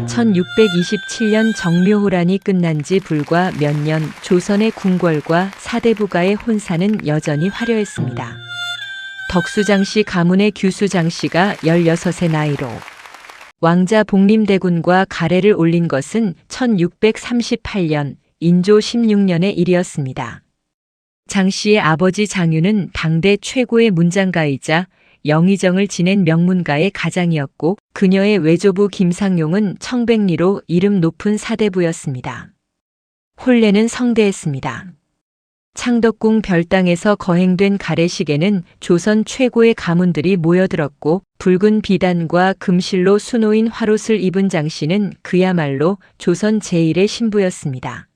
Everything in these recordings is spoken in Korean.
1627년 정묘호란이 끝난 지 불과 몇 년 조선의 궁궐과 사대부가의 혼사는 여전히 화려했습니다. 덕수장씨 가문의 규수장씨가 16의 나이로 왕자 복림대군과 가래를 올린 것은 1638년 인조 16년의 일이었습니다. 장씨의 아버지 장유는 당대 최고의 문장가이자 영의정을 지낸 명문가의 가장이었고 그녀의 외조부 김상용은 청백리로 이름 높은 사대부였습니다. 혼례는 성대했습니다. 창덕궁 별당에서 거행된 가래식에는 조선 최고의 가문들이 모여들었고 붉은 비단과 금실로 수놓인 화롯을 입은 장씨는 그야말로 조선 제1의 신부였습니다.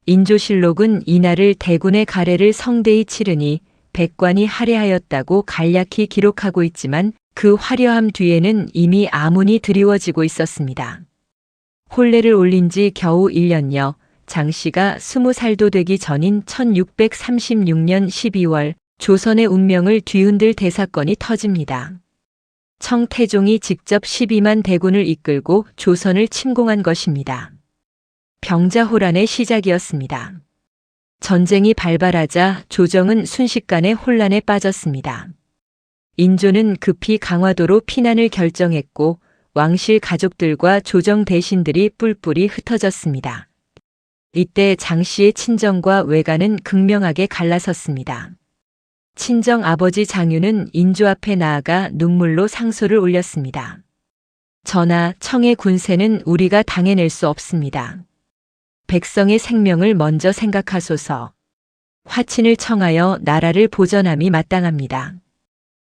인조실록은 이날을 대군의 가래를 성대히 치르니 백관이 할애하였다고 간략히 기록하고 있지만 그 화려함 뒤에는 이미 아문이 드리워지고 있었습니다. 혼례를 올린 지 겨우 1년여 장씨가 20살도 되기 전인 1636년 12월 조선의 운명을 뒤흔들 대사건이 터집니다. 청태종이 직접 12만 대군을 이끌고 조선을 침공한 것입니다. 병자호란의 시작이었습니다. 전쟁이 발발하자 조정은 순식간에 혼란에 빠졌습니다. 인조는 급히 강화도로 피난을 결정했고 왕실 가족들과 조정 대신들이 뿔뿔이 흩어졌습니다. 이때 장씨의 친정과 외가는 극명하게 갈라섰습니다. 친정 아버지 장유는 인조 앞에 나아가 눈물로 상소를 올렸습니다. 전하, 청의 군세는 우리가 당해낼 수 없습니다. 백성의 생명을 먼저 생각하소서. 화친을 청하여 나라를 보전함이 마땅합니다.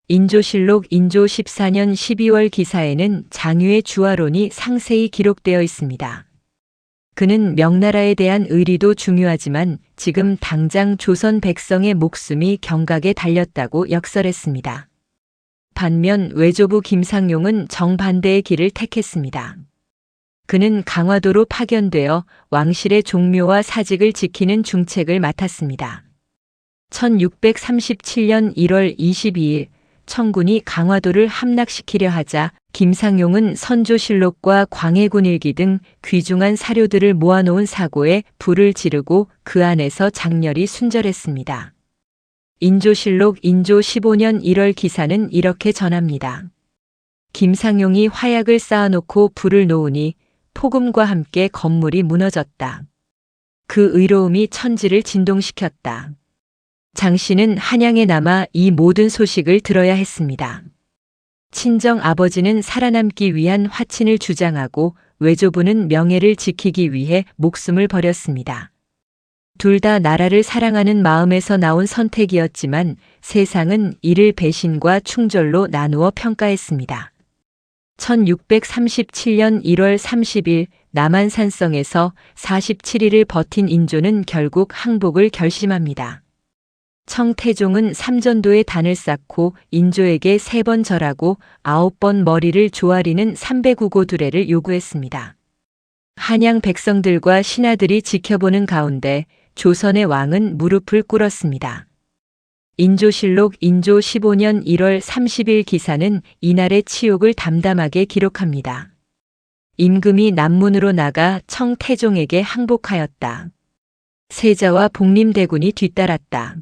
인조실록 인조 14년 12월 기사에는 장유의 주화론이 상세히 기록되어 있습니다. 그는 명나라에 대한 의리도 중요하지만 지금 당장 조선 백성의 목숨이 경각에 달렸다고 역설했습니다. 반면 외조부 김상용은 정반대의 길을 택했습니다. 그는 강화도로 파견되어 왕실의 종묘와 사직을 지키는 중책을 맡았습니다. 1637년 1월 22일 청군이 강화도를 함락시키려 하자 김상용은 선조실록과 광해군일기 등 귀중한 사료들을 모아놓은 사고에 불을 지르고 그 안에서 장렬히 순절했습니다. 인조실록 인조 15년 1월 기사는 이렇게 전합니다. 김상용이 화약을 쌓아놓고 불을 놓으니 폭음과 함께 건물이 무너졌다. 그 의로움이 천지를 진동시켰다. 장씨는 한양에 남아 이 모든 소식을 들어야 했습니다. 친정 아버지는 살아남기 위한 화친을 주장하고 외조부는 명예를 지키기 위해 목숨을 버렸습니다. 둘 다 나라를 사랑하는 마음에서 나온 선택이었지만 세상은 이를 배신과 충절로 나누어 평가했습니다. 1637년 1월 30일 남한산성에서 47일을 버틴 인조는 결국 항복을 결심합니다. 청태종은 삼전도에 단을 쌓고 인조에게 3번 절하고 9번 머리를 조아리는 309고 두례를 요구했습니다. 한양 백성들과 신하들이 지켜보는 가운데 조선의 왕은 무릎을 꿇었습니다. 인조실록 인조 15년 1월 30일 기사는 이날의 치욕을 담담하게 기록합니다. 임금이 남문으로 나가 청태종에게 항복하였다. 세자와 복림대군이 뒤따랐다.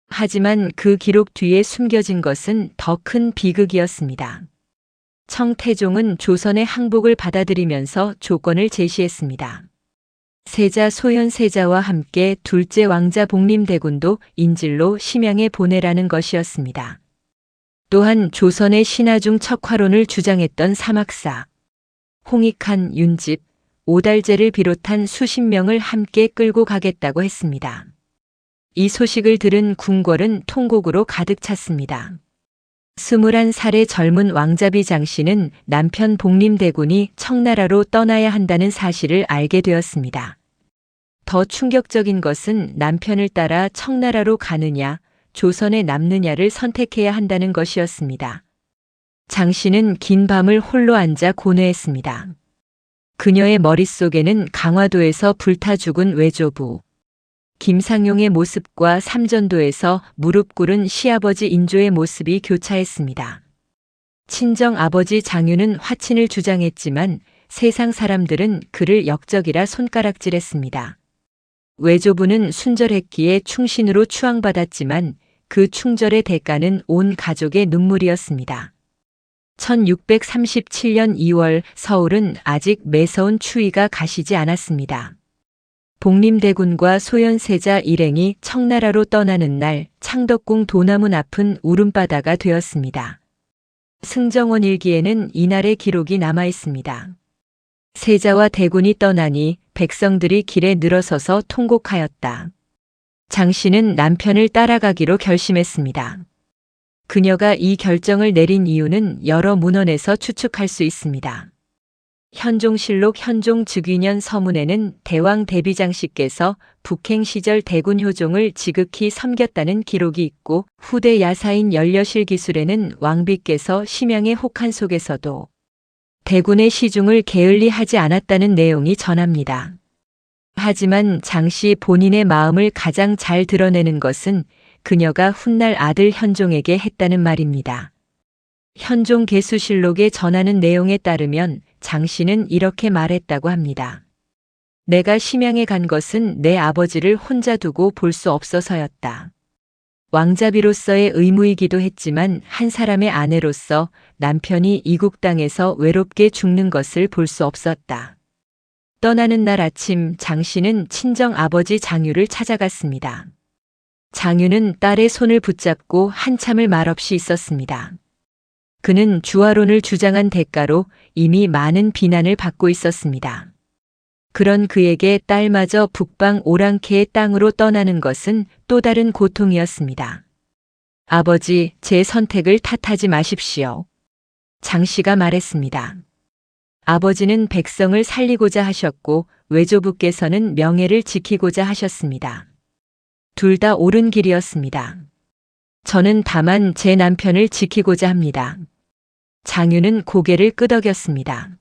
하지만 그 기록 뒤에 숨겨진 것은 더 큰 비극이었습니다. 청태종은 조선의 항복을 받아들이면서 조건을 제시했습니다. 세자 소현세자와 함께 둘째 왕자 복림대군도 인질로 심양에 보내라는 것이었습니다. 또한 조선의 신하 중 척화론을 주장했던 사막사, 홍익한, 윤집, 오달제를 비롯한 수십 명을 함께 끌고 가겠다고 했습니다. 이 소식을 들은 궁궐은 통곡으로 가득 찼습니다. 21살의 젊은 왕자비 장씨는 남편 복림대군이 청나라로 떠나야 한다는 사실을 알게 되었습니다. 더 충격적인 것은 남편을 따라 청나라로 가느냐, 조선에 남느냐를 선택해야 한다는 것이었습니다. 장씨는 긴 밤을 홀로 앉아 고뇌했습니다. 그녀의 머릿속에는 강화도에서 불타 죽은 외조부, 김상용의 모습과 삼전도에서 무릎 꿇은 시아버지 인조의 모습이 교차했습니다. 친정 아버지 장유는 화친을 주장했지만 세상 사람들은 그를 역적이라 손가락질했습니다. 외조부는 순절했기에 충신으로 추앙받았지만 그 충절의 대가는 온 가족의 눈물이었습니다. 1637년 2월 서울은 아직 매서운 추위가 가시지 않았습니다. 복림대군과 소현세자 일행이 청나라로 떠나는 날 창덕궁 도남문 앞은 울음바다가 되었습니다. 승정원 일기에는 이날의 기록이 남아 있습니다. 세자와 대군이 떠나니 백성들이 길에 늘어서서 통곡하였다. 장씨는 남편을 따라가기로 결심했습니다. 그녀가 이 결정을 내린 이유는 여러 문헌에서 추측할 수 있습니다. 현종실록 현종즉위년 서문에는 대왕 대비장씨께서 북행 시절 대군 효종을 지극히 섬겼다는 기록이 있고 후대 야사인 연려실 기술에는 왕비께서 심양의 혹한 속에서도 대군의 시중을 게을리 하지 않았다는 내용이 전합니다. 하지만 장씨 본인의 마음을 가장 잘 드러내는 것은 그녀가 훗날 아들 현종에게 했다는 말입니다. 현종 개수실록에 전하는 내용에 따르면 장씨는 이렇게 말했다고 합니다. 내가 심양에 간 것은 내 아버지를 혼자 두고 볼 수 없어서였다. 왕자비로서의 의무이기도 했지만 한 사람의 아내로서 남편이 이국 땅에서 외롭게 죽는 것을 볼 수 없었다. 떠나는 날 아침 장씨는 친정 아버지 장유를 찾아갔습니다. 장유는 딸의 손을 붙잡고 한참을 말없이 있었습니다. 그는 주화론을 주장한 대가로 이미 많은 비난을 받고 있었습니다. 그런 그에게 딸마저 북방 오랑캐의 땅으로 떠나는 것은 또 다른 고통이었습니다. 아버지, 제 선택을 탓하지 마십시오. 장씨가 말했습니다. 아버지는 백성을 살리고자 하셨고 외조부께서는 명예를 지키고자 하셨습니다. 둘 다 옳은 길이었습니다. 저는 다만 제 남편을 지키고자 합니다. 장유는 고개를 끄덕였습니다.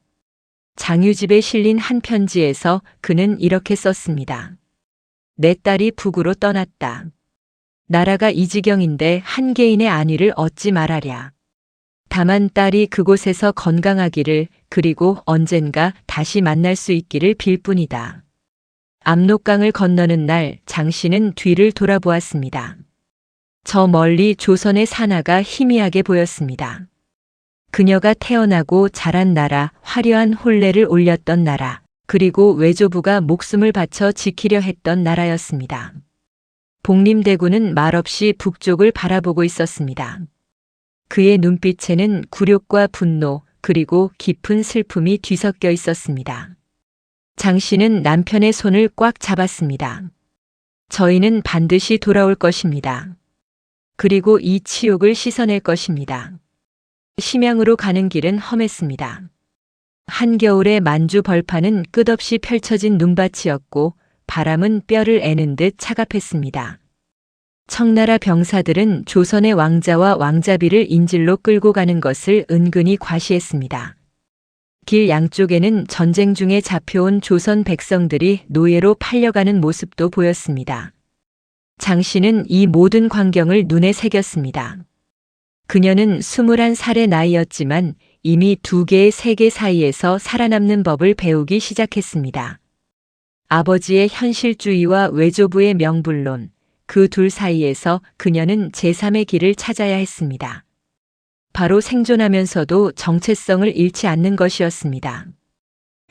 장유 집에 실린 한 편지에서 그는 이렇게 썼습니다. 내 딸이 북으로 떠났다. 나라가 이 지경인데 한 개인의 안위를 얻지 말아랴. 다만 딸이 그곳에서 건강하기를 그리고 언젠가 다시 만날 수 있기를 빌 뿐이다. 압록강을 건너는 날 장씨는 뒤를 돌아보았습니다. 저 멀리 조선의 산하가 희미하게 보였습니다. 그녀가 태어나고 자란 나라, 화려한 혼례를 올렸던 나라, 그리고 외조부가 목숨을 바쳐 지키려 했던 나라였습니다. 복림대군은 말없이 북쪽을 바라보고 있었습니다. 그의 눈빛에는 굴욕과 분노, 그리고 깊은 슬픔이 뒤섞여 있었습니다. 장씨는 남편의 손을 꽉 잡았습니다. 저희는 반드시 돌아올 것입니다. 그리고 이 치욕을 씻어낼 것입니다. 심양으로 가는 길은 험했습니다. 한겨울의 만주 벌판은 끝없이 펼쳐진 눈밭이었고 바람은 뼈를 애는 듯 차갑했습니다. 청나라 병사들은 조선의 왕자와 왕자비를 인질로 끌고 가는 것을 은근히 과시했습니다. 길 양쪽에는 전쟁 중에 잡혀온 조선 백성들이 노예로 팔려가는 모습도 보였습니다. 장씨는 이 모든 광경을 눈에 새겼습니다. 그녀는 21살의 나이였지만 이미 두 개의 세계 사이에서 살아남는 법을 배우기 시작했습니다. 아버지의 현실주의와 외조부의 명불론, 그 둘 사이에서 그녀는 제3의 길을 찾아야 했습니다. 바로 생존하면서도 정체성을 잃지 않는 것이었습니다.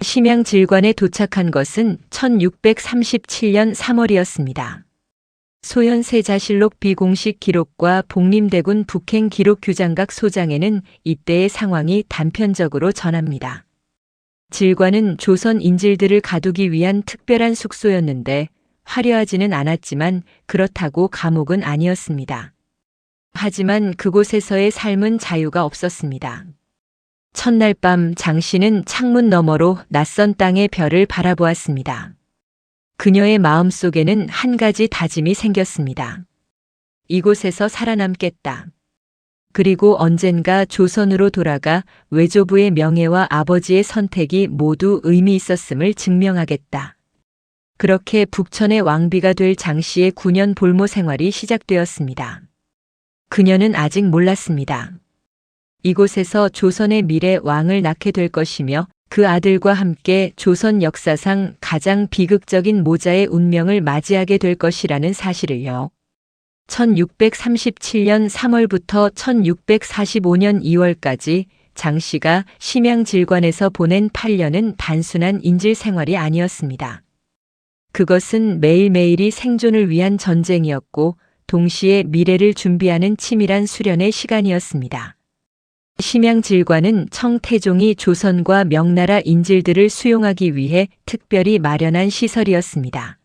심양 질관에 도착한 것은 1637년 3월이었습니다. 소현세자실록 비공식 기록과 복림대군 북행 기록 규장각 소장에는 이때의 상황이 단편적으로 전합니다. 질관은 조선 인질들을 가두기 위한 특별한 숙소였는데 화려하지는 않았지만 그렇다고 감옥은 아니었습니다. 하지만 그곳에서의 삶은 자유가 없었습니다. 첫날 밤 장씨는 창문 너머로 낯선 땅의 별을 바라보았습니다. 그녀의 마음속에는 한 가지 다짐이 생겼습니다. 이곳에서 살아남겠다. 그리고 언젠가 조선으로 돌아가 외조부의 명예와 아버지의 선택이 모두 의미 있었음을 증명하겠다. 그렇게 북천의 왕비가 될 장씨의 9년 볼모 생활이 시작되었습니다. 그녀는 아직 몰랐습니다. 이곳에서 조선의 미래 왕을 낳게 될 것이며 그 아들과 함께 조선 역사상 가장 비극적인 모자의 운명을 맞이하게 될 것이라는 사실을요. 1637년 3월부터 1645년 2월까지 장씨가 심양질관에서 보낸 8년은 단순한 인질 생활이 아니었습니다. 그것은 매일매일이 생존을 위한 전쟁이었고 동시에 미래를 준비하는 치밀한 수련의 시간이었습니다. 심양질관은 청태종이 조선과 명나라 인질들을 수용하기 위해 특별히 마련한 시설이었습니다.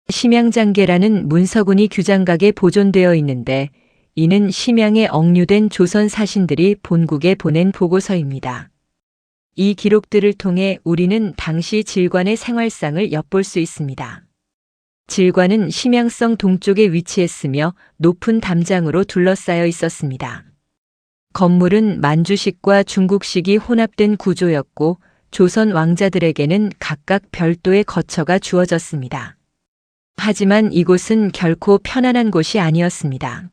심양장계라는 문서군이 규장각에 보존되어 있는데 이는 심양에 억류된 조선 사신들이 본국에 보낸 보고서입니다. 이 기록들을 통해 우리는 당시 질관의 생활상을 엿볼 수 있습니다. 질관은 심양성 동쪽에 위치했으며 높은 담장으로 둘러싸여 있었습니다. 건물은 만주식과 중국식이 혼합된 구조였고 조선 왕자들에게는 각각 별도의 거처가 주어졌습니다. 하지만 이곳은 결코 편안한 곳이 아니었습니다.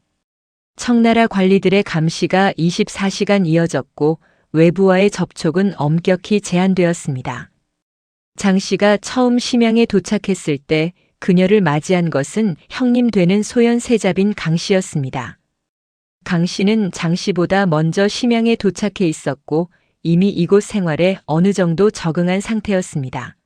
청나라 관리들의 감시가 24시간 이어졌고 외부와의 접촉은 엄격히 제한되었습니다. 장씨가 처음 심양에 도착했을 때 그녀를 맞이한 것은 형님 되는 소현세자빈 강씨였습니다. 강씨는 장씨보다 먼저 심양에 도착해 있었고 이미 이곳 생활에 어느 정도 적응한 상태였습니다.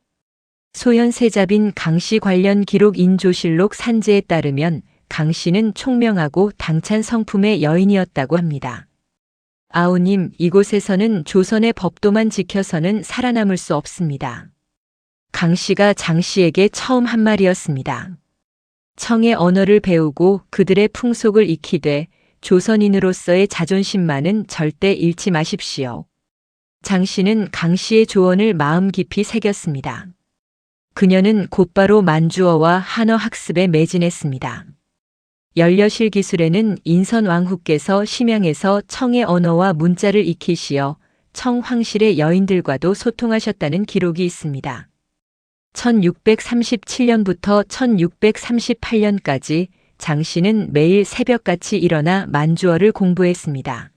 소현세자빈 강씨 관련 기록 인조실록 산제에 따르면 강씨는 총명하고 당찬 성품의 여인이었다고 합니다. 아우님, 이곳에서는 조선의 법도만 지켜서는 살아남을 수 없습니다. 강씨가 장씨에게 처음 한 말이었습니다. 청의 언어를 배우고 그들의 풍속을 익히되 조선인으로서의 자존심만은 절대 잃지 마십시오. 장씨는 강씨의 조언을 마음 깊이 새겼습니다. 그녀는 곧바로 만주어와 한어 학습에 매진했습니다. 연려실 기술에는 인선 왕후께서 심양에서 청의 언어와 문자를 익히시어 청 황실의 여인들과도 소통하셨다는 기록이 있습니다. 1637년부터 1638년까지 장씨는 매일 새벽같이 일어나 만주어를 공부했습니다.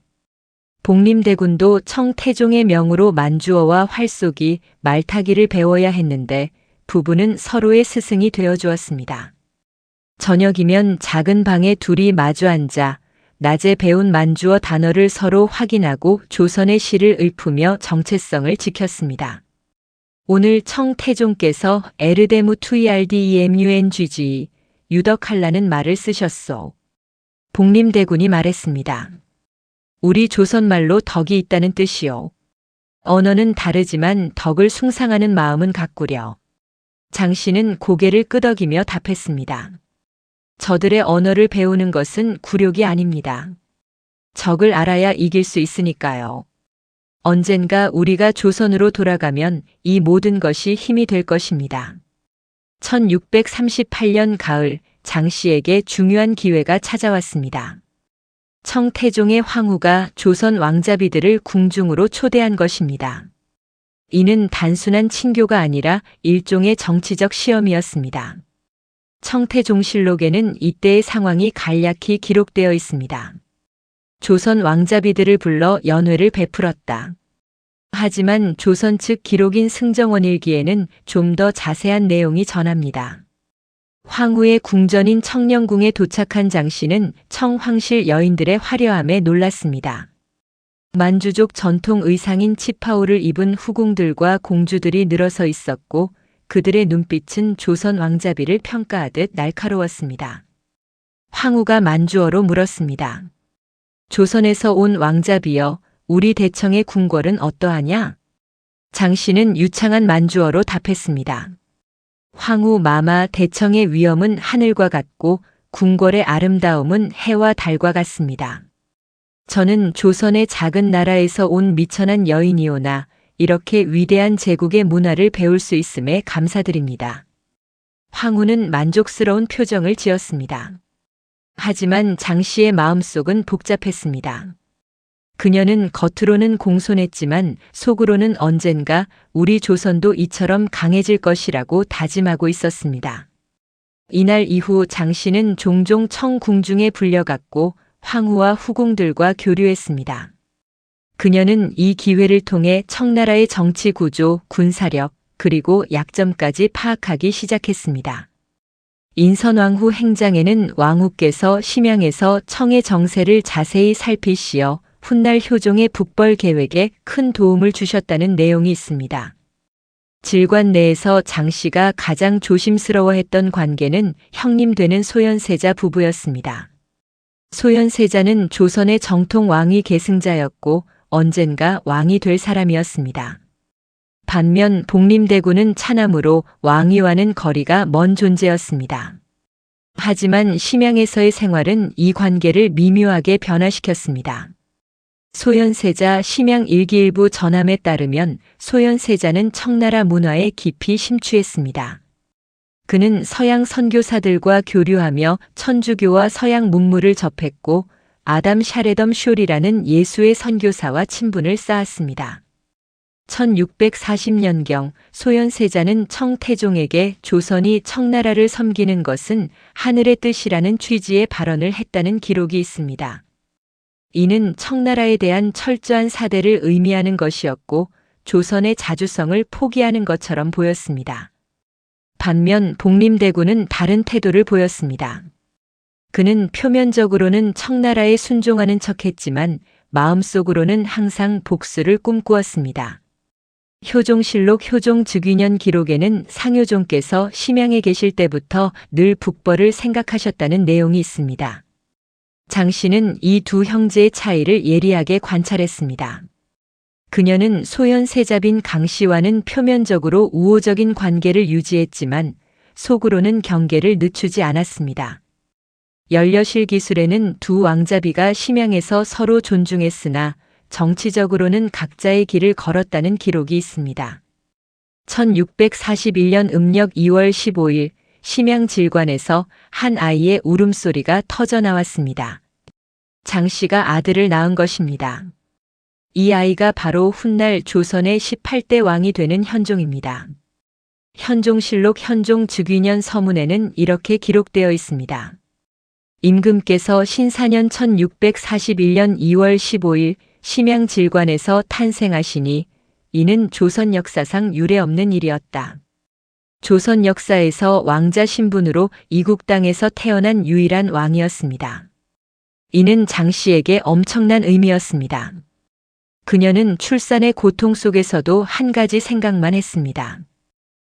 복림대군도 청태종의 명으로 만주어와 활쏘기, 말타기를 배워야 했는데 부부는 서로의 스승이 되어 주었습니다. 저녁이면 작은 방에 둘이 마주 앉아 낮에 배운 만주어 단어를 서로 확인하고 조선의 시를 읊으며 정체성을 지켰습니다. 오늘 청태종께서 에르데무 투이알디이엠유엔쥐지 유덕할라는 말을 쓰셨소. 복림대군이 말했습니다. 우리 조선말로 덕이 있다는 뜻이요. 언어는 다르지만 덕을 숭상하는 마음은 같구려. 장씨는 고개를 끄덕이며 답했습니다. 저들의 언어를 배우는 것은 굴욕이 아닙니다. 적을 알아야 이길 수 있으니까요. 언젠가 우리가 조선으로 돌아가면 이 모든 것이 힘이 될 것입니다. 1638년 가을 장씨에게 중요한 기회가 찾아왔습니다. 청태종의 황후가 조선 왕자비들을 궁중으로 초대한 것입니다. 이는 단순한 친교가 아니라 일종의 정치적 시험이었습니다. 청태종실록에는 이때의 상황이 간략히 기록되어 있습니다. 조선 왕자비들을 불러 연회를 베풀었다. 하지만 조선 측 기록인 승정원일기에는 좀 더 자세한 내용이 전합니다. 황후의 궁전인 청령궁에 도착한 장씨는 청황실 여인들의 화려함에 놀랐습니다. 만주족 전통 의상인 치파오를 입은 후궁들과 공주들이 늘어서 있었고 그들의 눈빛은 조선 왕자비를 평가하듯 날카로웠습니다. 황후가 만주어로 물었습니다. 조선에서 온 왕자비여, 우리 대청의 궁궐은 어떠하냐? 장씨는 유창한 만주어로 답했습니다. 황후 마마 대청의 위엄은 하늘과 같고 궁궐의 아름다움은 해와 달과 같습니다. 저는 조선의 작은 나라에서 온 미천한 여인이오나 이렇게 위대한 제국의 문화를 배울 수 있음에 감사드립니다. 황후는 만족스러운 표정을 지었습니다. 하지만 장씨의 마음속은 복잡했습니다. 그녀는 겉으로는 공손했지만 속으로는 언젠가 우리 조선도 이처럼 강해질 것이라고 다짐하고 있었습니다. 이날 이후 장씨는 종종 청궁중에 불려갔고 황후와 후궁들과 교류했습니다. 그녀는 이 기회를 통해 청나라의 정치 구조, 군사력, 그리고 약점까지 파악하기 시작했습니다. 인선왕후 행장에는 왕후께서 심양에서 청의 정세를 자세히 살피시어 훗날 효종의 북벌 계획에 큰 도움을 주셨다는 내용이 있습니다. 질관 내에서 장씨가 가장 조심스러워했던 관계는 형님 되는 소현세자 부부였습니다. 소현세자는 조선의 정통 왕위 계승자였고 언젠가 왕이 될 사람이었습니다. 반면 복림대군은 차남으로 왕위와는 거리가 먼 존재였습니다. 하지만 심양에서의 생활은 이 관계를 미묘하게 변화시켰습니다. 소현세자 심양 일기일부 전함에 따르면 소현세자는 청나라 문화에 깊이 심취했습니다. 그는 서양 선교사들과 교류하며 천주교와 서양 문물을 접했고 아담 샤레덤 숄이라는 예수의 선교사와 친분을 쌓았습니다. 1640년경 소현세자는 청태종에게 조선이 청나라를 섬기는 것은 하늘의 뜻이라는 취지의 발언을 했다는 기록이 있습니다. 이는 청나라에 대한 철저한 사대를 의미하는 것이었고 조선의 자주성을 포기하는 것처럼 보였습니다. 반면 복림대군은 다른 태도를 보였습니다. 그는 표면적으로는 청나라에 순종하는 척했지만 마음속으로는 항상 복수를 꿈꾸었습니다. 효종실록 효종즉위년 기록에는 상효종께서 심양에 계실 때부터 늘 북벌을 생각하셨다는 내용이 있습니다. 장씨는 이 두 형제의 차이를 예리하게 관찰했습니다. 그녀는 소현세자빈 강씨와는 표면적으로 우호적인 관계를 유지했지만 속으로는 경계를 늦추지 않았습니다. 연려실 기술에는 두 왕자비가 심양에서 서로 존중했으나 정치적으로는 각자의 길을 걸었다는 기록이 있습니다. 1641년 음력 2월 15일 심양 질관에서 한 아이의 울음소리가 터져 나왔습니다. 장씨가 아들을 낳은 것입니다. 이 아이가 바로 훗날 조선의 18대 왕이 되는 현종입니다. 현종실록 현종즉위년 서문에는 이렇게 기록되어 있습니다. 임금께서 신사년 1641년 2월 15일 심양 질관에서 탄생하시니 이는 조선 역사상 유례없는 일이었다. 조선 역사에서 왕자 신분으로 이국 땅에서 태어난 유일한 왕이었습니다. 이는 장씨에게 엄청난 의미였습니다. 그녀는 출산의 고통 속에서도 한 가지 생각만 했습니다.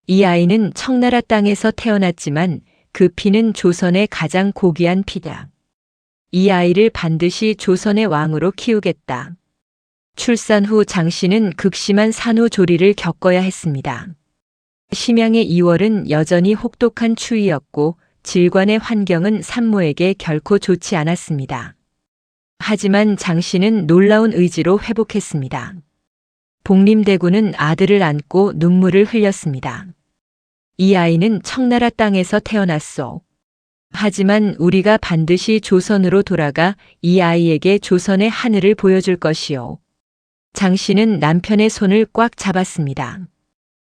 이 아이는 청나라 땅에서 태어났지만 그 피는 조선의 가장 고귀한 피다. 이 아이를 반드시 조선의 왕으로 키우겠다. 출산 후 장씨는 극심한 산후조리를 겪어야 했습니다. 심양의 2월은 여전히 혹독한 추위였고 질관의 환경은 산모에게 결코 좋지 않았습니다. 하지만 장씨는 놀라운 의지로 회복했습니다. 복림대군은 아들을 안고 눈물을 흘렸습니다. 이 아이는 청나라 땅에서 태어났소. 하지만 우리가 반드시 조선으로 돌아가 이 아이에게 조선의 하늘을 보여줄 것이오. 장씨는 남편의 손을 꽉 잡았습니다.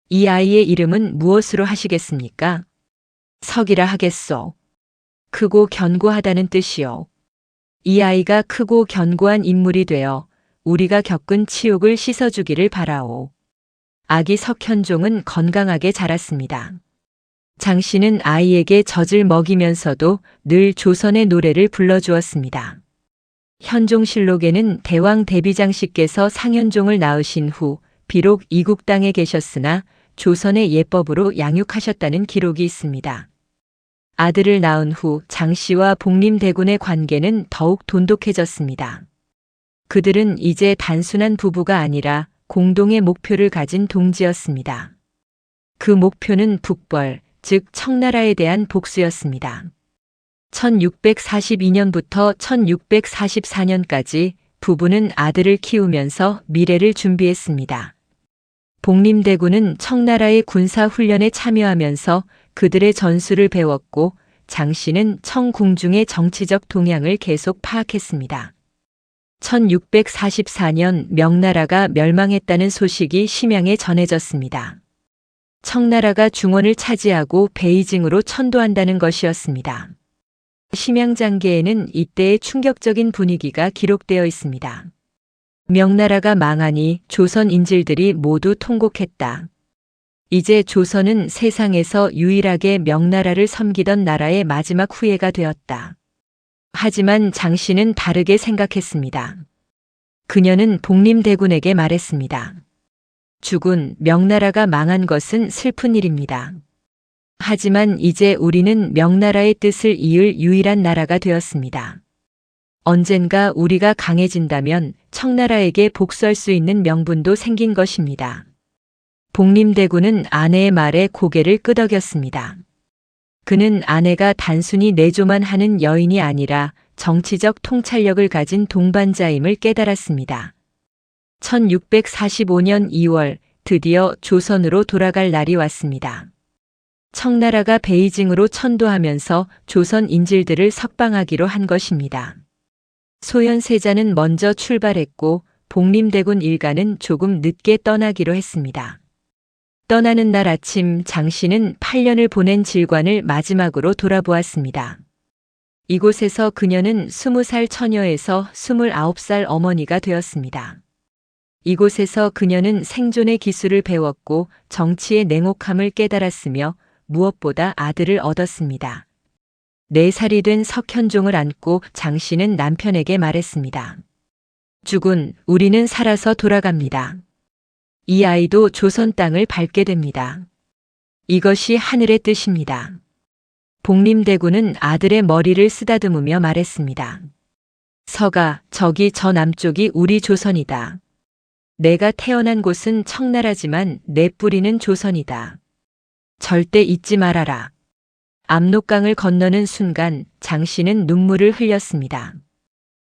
이 아이의 이름은 무엇으로 하시겠습니까? 석이라 하겠소. 크고 견고하다는 뜻이요. 이 아이가 크고 견고한 인물이 되어 우리가 겪은 치욕을 씻어주기를 바라오. 아기 석현종은 건강하게 자랐습니다. 장씨는 아이에게 젖을 먹이면서도 늘 조선의 노래를 불러주었습니다. 현종실록에는 대왕 대비장씨께서 상현종을 낳으신 후 비록 이국 땅에 계셨으나 조선의 예법으로 양육하셨다는 기록이 있습니다. 아들을 낳은 후 장씨와 복림대군의 관계는 더욱 돈독해졌습니다. 그들은 이제 단순한 부부가 아니라 공동의 목표를 가진 동지였습니다. 그 목표는 북벌, 즉 청나라에 대한 복수였습니다. 1642년부터 1644년까지 부부는 아들을 키우면서 미래를 준비했습니다. 복림대군은 청나라의 군사훈련에 참여하면서 그들의 전술을 배웠고 장씨는 청궁중의 정치적 동향을 계속 파악했습니다. 1644년 명나라가 멸망했다는 소식이 심양에 전해졌습니다. 청나라가 중원을 차지하고 베이징으로 천도한다는 것이었습니다. 심양장계에는 이때의 충격적인 분위기가 기록되어 있습니다. 명나라가 망하니 조선 인질들이 모두 통곡했다. 이제 조선은 세상에서 유일하게 명나라를 섬기던 나라의 마지막 후예가 되었다. 하지만 장씨는 다르게 생각했습니다. 그녀는 복림대군에게 말했습니다. 주군, 명나라가 망한 것은 슬픈 일입니다. 하지만 이제 우리는 명나라의 뜻을 이을 유일한 나라가 되었습니다. 언젠가 우리가 강해진다면 청나라에게 복수할 수 있는 명분도 생긴 것입니다. 복림대군은 아내의 말에 고개를 끄덕였습니다. 그는 아내가 단순히 내조만 하는 여인이 아니라 정치적 통찰력을 가진 동반자임을 깨달았습니다. 1645년 2월 드디어 조선으로 돌아갈 날이 왔습니다. 청나라가 베이징으로 천도하면서 조선 인질들을 석방하기로 한 것입니다. 소현세자는 먼저 출발했고 복림대군 일가는 조금 늦게 떠나기로 했습니다. 떠나는 날 아침 장씨는 8년을 보낸 질관을 마지막으로 돌아보았습니다. 이곳에서 그녀는 20살 처녀에서 29살 어머니가 되었습니다. 이곳에서 그녀는 생존의 기술을 배웠고 정치의 냉혹함을 깨달았으며 무엇보다 아들을 얻었습니다. 4살이 된 석현종을 안고 장씨는 남편에게 말했습니다. 주군, 우리는 살아서 돌아갑니다. 이 아이도 조선 땅을 밟게 됩니다. 이것이 하늘의 뜻입니다. 복림대군은 아들의 머리를 쓰다듬으며 말했습니다. 서가, 저기 저 남쪽이 우리 조선이다. 내가 태어난 곳은 청나라지만 내 뿌리는 조선이다. 절대 잊지 말아라. 압록강을 건너는 순간 장씨는 눈물을 흘렸습니다.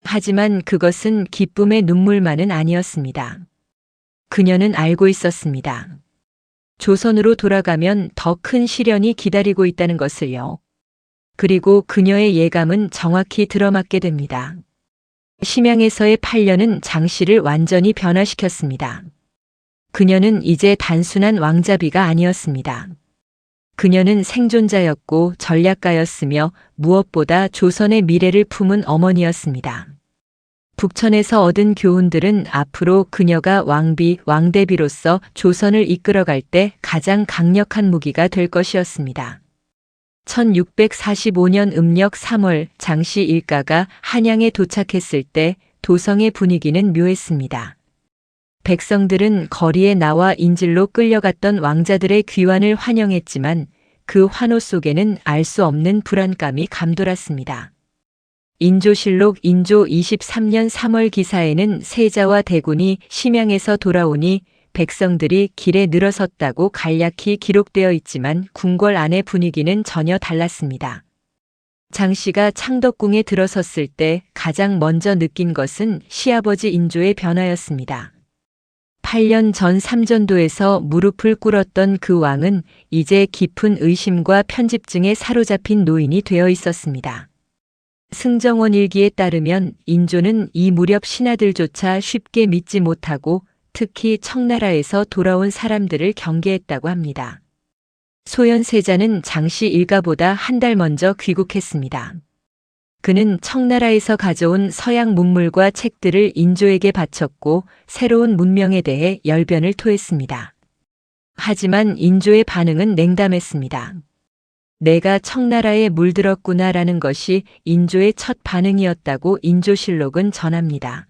하지만 그것은 기쁨의 눈물만은 아니었습니다. 그녀는 알고 있었습니다. 조선으로 돌아가면 더 큰 시련이 기다리고 있다는 것을요. 그리고 그녀의 예감은 정확히 들어맞게 됩니다. 심양에서의 8년은 장씨를 완전히 변화시켰습니다. 그녀는 이제 단순한 왕자비가 아니었습니다. 그녀는 생존자였고 전략가였으며 무엇보다 조선의 미래를 품은 어머니였습니다. 북천에서 얻은 교훈들은 앞으로 그녀가 왕비, 왕대비로서 조선을 이끌어갈 때 가장 강력한 무기가 될 것이었습니다. 1645년 음력 3월 장씨 일가가 한양에 도착했을 때 도성의 분위기는 묘했습니다. 백성들은 거리에 나와 인질로 끌려갔던 왕자들의 귀환을 환영했지만 그 환호 속에는 알 수 없는 불안감이 감돌았습니다. 인조실록 인조 23년 3월 기사에는 세자와 대군이 심양에서 돌아오니 백성들이 길에 늘어섰다고 간략히 기록되어 있지만 궁궐 안의 분위기는 전혀 달랐습니다. 장씨가 창덕궁에 들어섰을 때 가장 먼저 느낀 것은 시아버지 인조의 변화였습니다. 8년 전 삼전도에서 무릎을 꿇었던 그 왕은 이제 깊은 의심과 편집증에 사로잡힌 노인이 되어 있었습니다. 승정원 일기에 따르면 인조는 이 무렵 신하들조차 쉽게 믿지 못하고 특히 청나라에서 돌아온 사람들을 경계했다고 합니다. 소현세자는 장씨 일가보다 한 달 먼저 귀국했습니다. 그는 청나라에서 가져온 서양 문물과 책들을 인조에게 바쳤고 새로운 문명에 대해 열변을 토했습니다. 하지만 인조의 반응은 냉담했습니다. 내가 청나라에 물들었구나라는 것이 인조의 첫 반응이었다고 인조실록은 전합니다.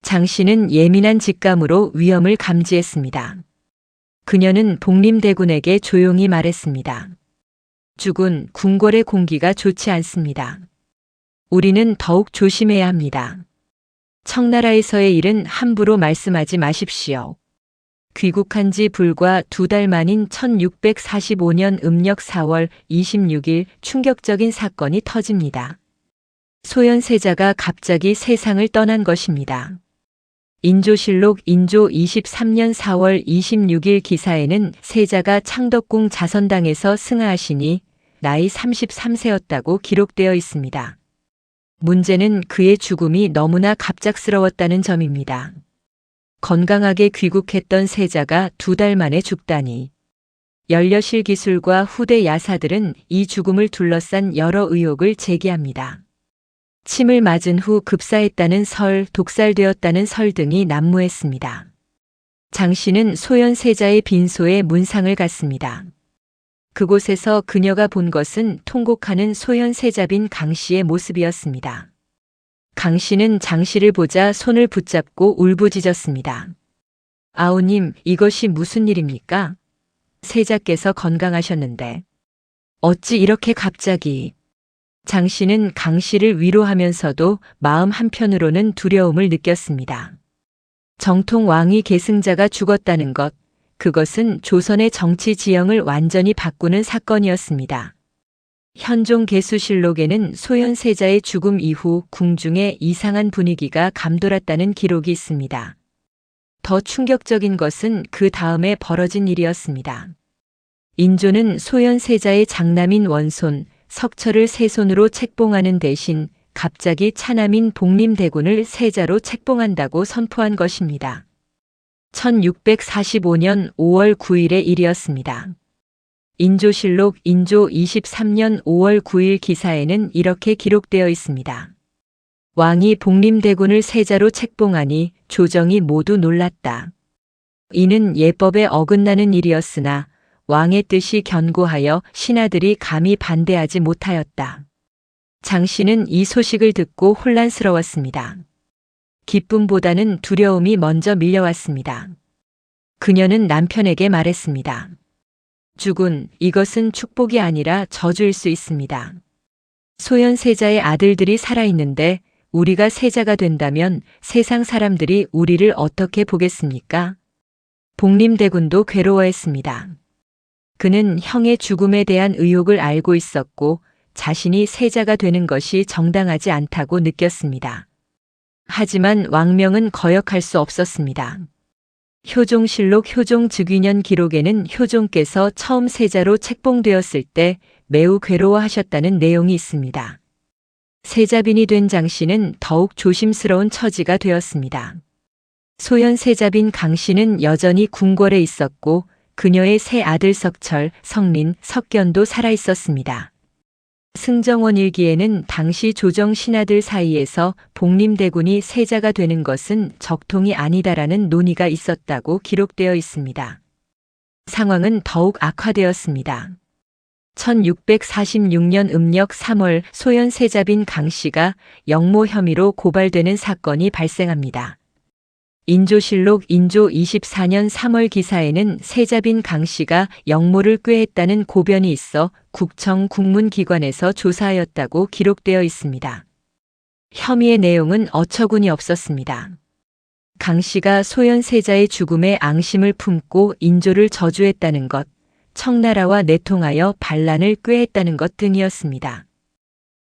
장씨는 예민한 직감으로 위험을 감지했습니다. 그녀는 복림대군에게 조용히 말했습니다. 주군, 궁궐의 공기가 좋지 않습니다. 우리는 더욱 조심해야 합니다. 청나라에서의 일은 함부로 말씀하지 마십시오. 귀국한 지 불과 2달 만인 1645년 음력 4월 26일 충격적인 사건이 터집니다. 소현세자가 갑자기 세상을 떠난 것입니다. 인조실록 인조 23년 4월 26일 기사에는 세자가 창덕궁 자선당에서 승하하시니 나이 33세였다고 기록되어 있습니다. 문제는 그의 죽음이 너무나 갑작스러웠다는 점입니다. 건강하게 귀국했던 세자가 2달 만에 죽다니. 연려실 기술과 후대 야사들은 이 죽음을 둘러싼 여러 의혹을 제기합니다. 침을 맞은 후 급사했다는 설, 독살되었다는 설 등이 난무했습니다. 장 씨는 소현세자의 빈소에 문상을 갔습니다. 그곳에서 그녀가 본 것은 통곡하는 소현세자빈 강 씨의 모습이었습니다. 강 씨는 장 씨를 보자 손을 붙잡고 울부짖었습니다. 아우님, 이것이 무슨 일입니까? 세자께서 건강하셨는데 어찌 이렇게 갑자기. 장 씨는 강 씨를 위로하면서도 마음 한편으로는 두려움을 느꼈습니다. 정통 왕위 계승자가 죽었다는 것, 그것은 조선의 정치 지형을 완전히 바꾸는 사건이었습니다. 현종개수실록에는 소현세자의 죽음 이후 궁중에 이상한 분위기가 감돌았다는 기록이 있습니다. 더 충격적인 것은 그 다음에 벌어진 일이었습니다. 인조는 소현세자의 장남인 원손, 석철을 세손으로 책봉하는 대신 갑자기 차남인 복림대군을 세자로 책봉한다고 선포한 것입니다. 1645년 5월 9일의 일이었습니다. 인조실록 인조 23년 5월 9일 기사에는 이렇게 기록되어 있습니다. 왕이 복림대군을 세자로 책봉하니 조정이 모두 놀랐다. 이는 예법에 어긋나는 일이었으나 왕의 뜻이 견고하여 신하들이 감히 반대하지 못하였다. 장 씨는 이 소식을 듣고 혼란스러웠습니다. 기쁨보다는 두려움이 먼저 밀려왔습니다. 그녀는 남편에게 말했습니다. 주군, 이것은 축복이 아니라 저주일 수 있습니다. 소현세자의 아들들이 살아있는데 우리가 세자가 된다면 세상 사람들이 우리를 어떻게 보겠습니까? 복림대군도 괴로워했습니다. 그는 형의 죽음에 대한 의혹을 알고 있었고 자신이 세자가 되는 것이 정당하지 않다고 느꼈습니다. 하지만 왕명은 거역할 수 없었습니다. 효종실록 효종 즉위년 기록에는 효종께서 처음 세자로 책봉되었을 때 매우 괴로워하셨다는 내용이 있습니다. 세자빈이 된 장 씨는 더욱 조심스러운 처지가 되었습니다. 소현세자빈 강 씨는 여전히 궁궐에 있었고 그녀의 세 아들 석철, 석린, 석견도 살아있었습니다. 승정원 일기에는 당시 조정 신하들 사이에서 복림대군이 세자가 되는 것은 적통이 아니다라는 논의가 있었다고 기록되어 있습니다. 상황은 더욱 악화되었습니다. 1646년 음력 3월 소현세자빈 강 씨가 영모 혐의로 고발되는 사건이 발생합니다. 인조실록 인조 24년 3월 기사에는 세자빈 강 씨가 영모를 꾀했다는 고변이 있어 국청 국문기관에서 조사하였다고 기록되어 있습니다. 혐의의 내용은 어처구니 없었습니다. 강 씨가 소현세자의 죽음에 앙심을 품고 인조를 저주했다는 것, 청나라와 내통하여 반란을 꾀했다는 것 등이었습니다.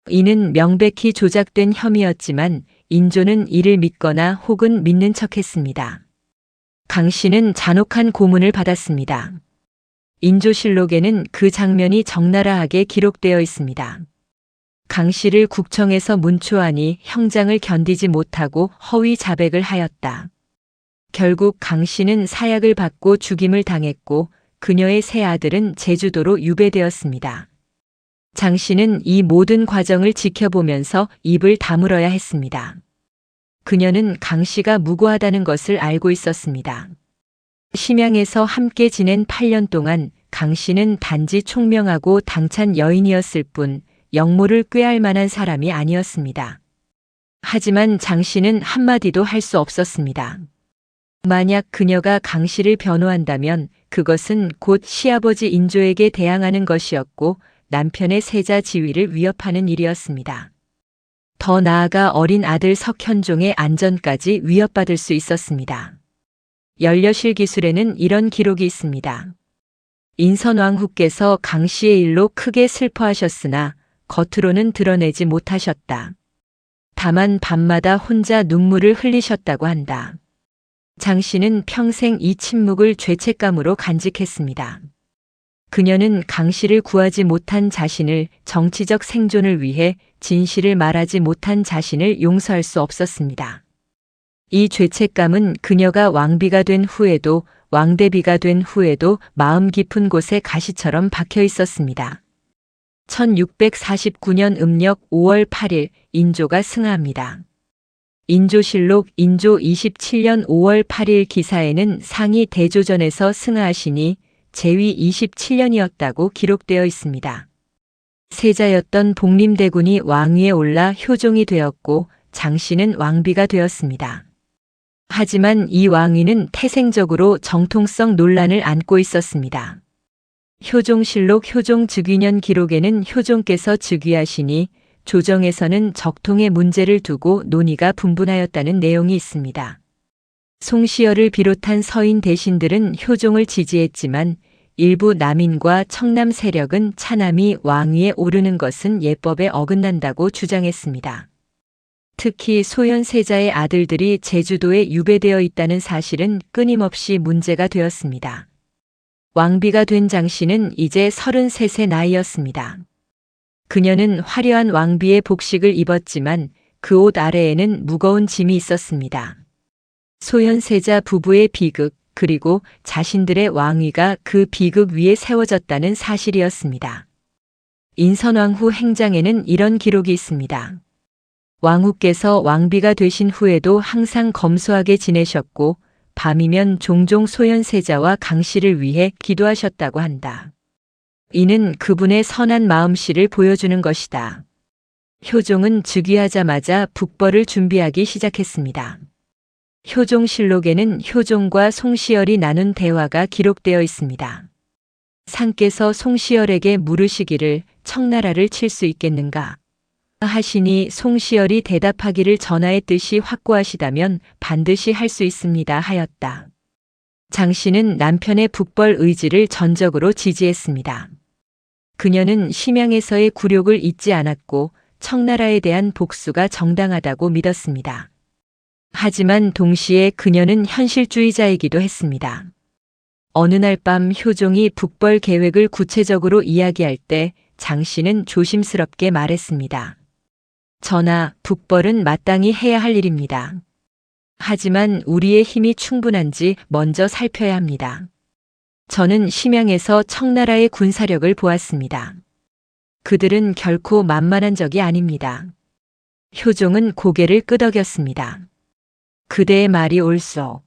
이는 명백히 조작된 혐의였지만 인조는 이를 믿거나 혹은 믿는 척했습니다. 강 씨는 잔혹한 고문을 받았습니다. 인조실록에는 그 장면이 적나라하게 기록되어 있습니다. 강 씨를 국청에서 문초하니 형장을 견디지 못하고 허위 자백을 하였다. 결국 강 씨는 사약을 받고 죽임을 당했고 그녀의 세 아들은 제주도로 유배되었습니다. 장 씨는 이 모든 과정을 지켜보면서 입을 다물어야 했습니다. 그녀는 강 씨가 무고하다는 것을 알고 있었습니다. 심양에서 함께 지낸 8년 동안 강 씨는 단지 총명하고 당찬 여인이었을 뿐 영모를 꾀할 만한 사람이 아니었습니다. 하지만 장 씨는 한마디도 할 수 없었습니다. 만약 그녀가 강 씨를 변호한다면 그것은 곧 시아버지 인조에게 대항하는 것이었고 남편의 세자 지위를 위협하는 일이었습니다. 더 나아가 어린 아들 석현종의 안전까지 위협받을 수 있었습니다. 연려실 기술에는 이런 기록이 있습니다. 인선왕후께서 강 씨의 일로 크게 슬퍼하셨으나 겉으로는 드러내지 못하셨다. 다만 밤마다 혼자 눈물을 흘리셨다고 한다. 장 씨는 평생 이 침묵을 죄책감으로 간직했습니다. 그녀는 강 씨를 구하지 못한 자신을 정치적 생존을 위해 진실을 말하지 못한 자신을 용서할 수 없었습니다. 이 죄책감은 그녀가 왕비가 된 후에도 왕대비가 된 후에도 마음 깊은 곳에 가시처럼 박혀 있었습니다. 1649년 음력 5월 8일 인조가 승하합니다. 인조실록 인조 27년 5월 8일 기사에는 상이 대조전에서 승하하시니 제위 27년이었다고 기록되어 있습니다. 세자였던 복림대군이 왕위에 올라 효종이 되었고 장씨는 왕비가 되었습니다. 하지만 이 왕위는 태생적으로 정통성 논란을 안고 있었습니다. 효종실록 효종 즉위년 기록에는 효종께서 즉위하시니 조정에서는 적통의 문제를 두고 논의가 분분하였다는 내용이 있습니다. 송시열을 비롯한 서인 대신들은 효종을 지지했지만 일부 남인과 청남 세력은 차남이 왕위에 오르는 것은 예법에 어긋난다고 주장했습니다. 특히 소현세자의 아들들이 제주도에 유배되어 있다는 사실은 끊임없이 문제가 되었습니다. 왕비가 된 장씨는 이제 33세 나이였습니다. 그녀는 화려한 왕비의 복식을 입었지만 그 옷 아래에는 무거운 짐이 있었습니다. 소현세자 부부의 비극 그리고 자신들의 왕위가 그 비극 위에 세워졌다는 사실이었습니다. 인선왕후 행장에는 이런 기록이 있습니다. 왕후께서 왕비가 되신 후에도 항상 검소하게 지내셨고 밤이면 종종 소현세자와 강씨를 위해 기도하셨다고 한다. 이는 그분의 선한 마음씨를 보여주는 것이다. 효종은 즉위하자마자 북벌을 준비하기 시작했습니다. 효종실록에는 효종과 송시열이 나눈 대화가 기록되어 있습니다. 상께서 송시열에게 물으시기를 청나라를 칠 수 있겠는가 하시니 송시열이 대답하기를 전하의 뜻이 확고하시다면 반드시 할 수 있습니다 하였다. 장씨는 남편의 북벌 의지를 전적으로 지지했습니다. 그녀는 심양에서의 굴욕을 잊지 않았고 청나라에 대한 복수가 정당하다고 믿었습니다. 하지만 동시에 그녀는 현실주의자이기도 했습니다. 어느 날 밤 효종이 북벌 계획을 구체적으로 이야기할 때 장씨는 조심스럽게 말했습니다. 전하, 북벌은 마땅히 해야 할 일입니다. 하지만 우리의 힘이 충분한지 먼저 살펴야 합니다. 저는 심양에서 청나라의 군사력을 보았습니다. 그들은 결코 만만한 적이 아닙니다. 효종은 고개를 끄덕였습니다. 그대의 말이 옳소.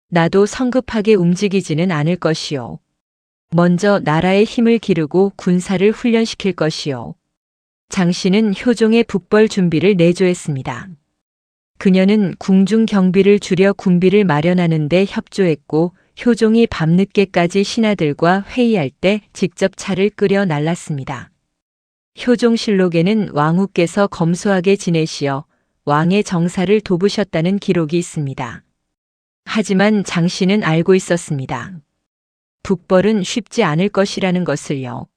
나도 성급하게 움직이지는 않을 것이요. 먼저 나라의 힘을 기르고 군사를 훈련시킬 것이요. 장씨는 효종의 북벌 준비를 내조했습니다. 그녀는 궁중 경비를 줄여 군비를 마련하는 데 협조했고 효종이 밤늦게까지 신하들과 회의할 때 직접 차를 끓여 날랐습니다. 효종실록에는 왕후께서 검소하게 지내시어 왕의 정사를 돕으셨다는 기록이 있습니다. 하지만 장씨는 알고 있었습니다. 북벌은 쉽지 않을 것이라는 것을요.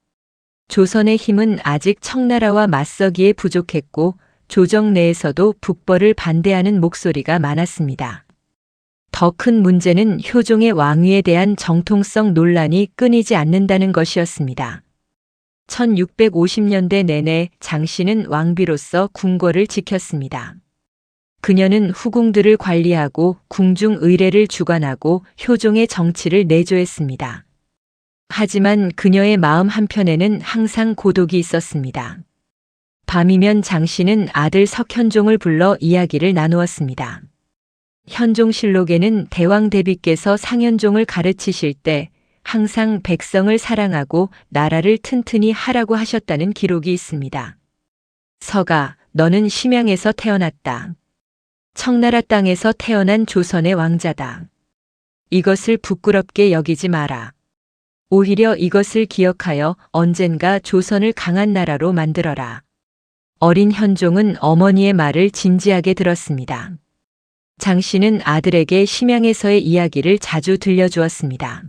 조선의 힘은 아직 청나라와 맞서기에 부족했고 조정 내에서도 북벌을 반대하는 목소리가 많았습니다. 더 큰 문제는 효종의 왕위에 대한 정통성 논란이 끊이지 않는다는 것이었습니다. 1650년대 내내 장씨는 왕비로서 궁궐을 지켰습니다. 그녀는 후궁들을 관리하고 궁중 의례를 주관하고 효종의 정치를 내조했습니다. 하지만 그녀의 마음 한편에는 항상 고독이 있었습니다. 밤이면 장씨는 아들 석현종을 불러 이야기를 나누었습니다. 현종실록에는 대왕 대비께서 상현종을 가르치실 때 항상 백성을 사랑하고 나라를 튼튼히 하라고 하셨다는 기록이 있습니다. 서가, 너는 심양에서 태어났다. 청나라 땅에서 태어난 조선의 왕자다. 이것을 부끄럽게 여기지 마라. 오히려 이것을 기억하여 언젠가 조선을 강한 나라로 만들어라. 어린 현종은 어머니의 말을 진지하게 들었습니다. 장씨는 아들에게 심양에서의 이야기를 자주 들려주었습니다.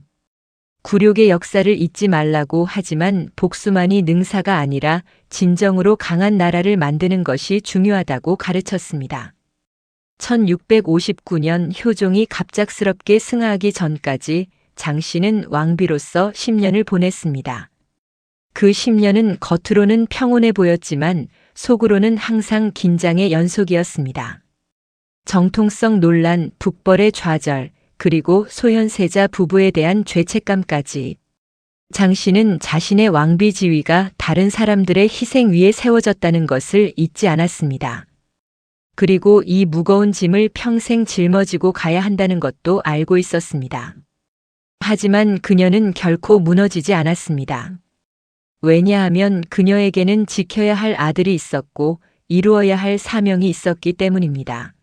굴욕의 역사를 잊지 말라고 하지만 복수만이 능사가 아니라 진정으로 강한 나라를 만드는 것이 중요하다고 가르쳤습니다. 1659년 효종이 갑작스럽게 승하하기 전까지 장씨는 왕비로서 10년을 보냈습니다. 그 10년은 겉으로는 평온해 보였지만 속으로는 항상 긴장의 연속이었습니다. 정통성 논란, 북벌의 좌절, 그리고 소현세자 부부에 대한 죄책감까지 장씨는 자신의 왕비 지위가 다른 사람들의 희생 위에 세워졌다는 것을 잊지 않았습니다. 그리고 이 무거운 짐을 평생 짊어지고 가야 한다는 것도 알고 있었습니다. 하지만 그녀는 결코 무너지지 않았습니다. 왜냐하면 그녀에게는 지켜야 할 아들이 있었고 이루어야 할 사명이 있었기 때문입니다.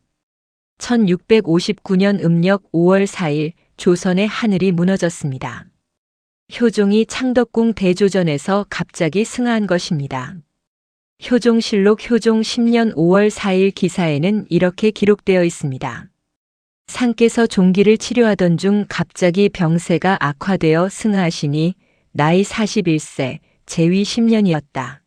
1659년 음력 5월 4일 조선의 하늘이 무너졌습니다. 효종이 창덕궁 대조전에서 갑자기 승하한 것입니다. 효종실록 효종 10년 5월 4일 기사에는 이렇게 기록되어 있습니다. 상께서 종기를 치료하던 중 갑자기 병세가 악화되어 승하하시니 나이 41세, 재위 10년이었다.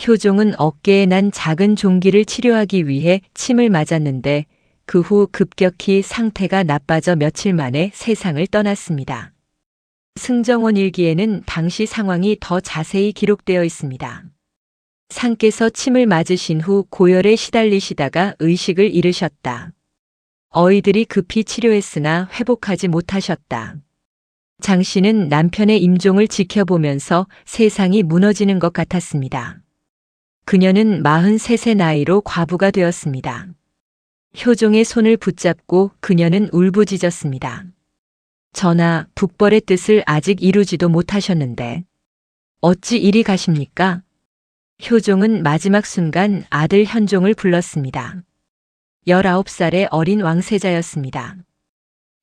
효종은 어깨에 난 작은 종기를 치료하기 위해 침을 맞았는데 그 후 급격히 상태가 나빠져 며칠 만에 세상을 떠났습니다. 승정원 일기에는 당시 상황이 더 자세히 기록되어 있습니다. 상께서 침을 맞으신 후 고열에 시달리시다가 의식을 잃으셨다. 어이들이 급히 치료했으나 회복하지 못하셨다. 장씨는 남편의 임종을 지켜보면서 세상이 무너지는 것 같았습니다. 그녀는 43세 나이로 과부가 되었습니다. 효종의 손을 붙잡고 그녀는 울부짖었습니다. 전하, 북벌의 뜻을 아직 이루지도 못하셨는데 어찌 이리 가십니까? 효종은 마지막 순간 아들 현종을 불렀습니다. 19살의 어린 왕세자였습니다.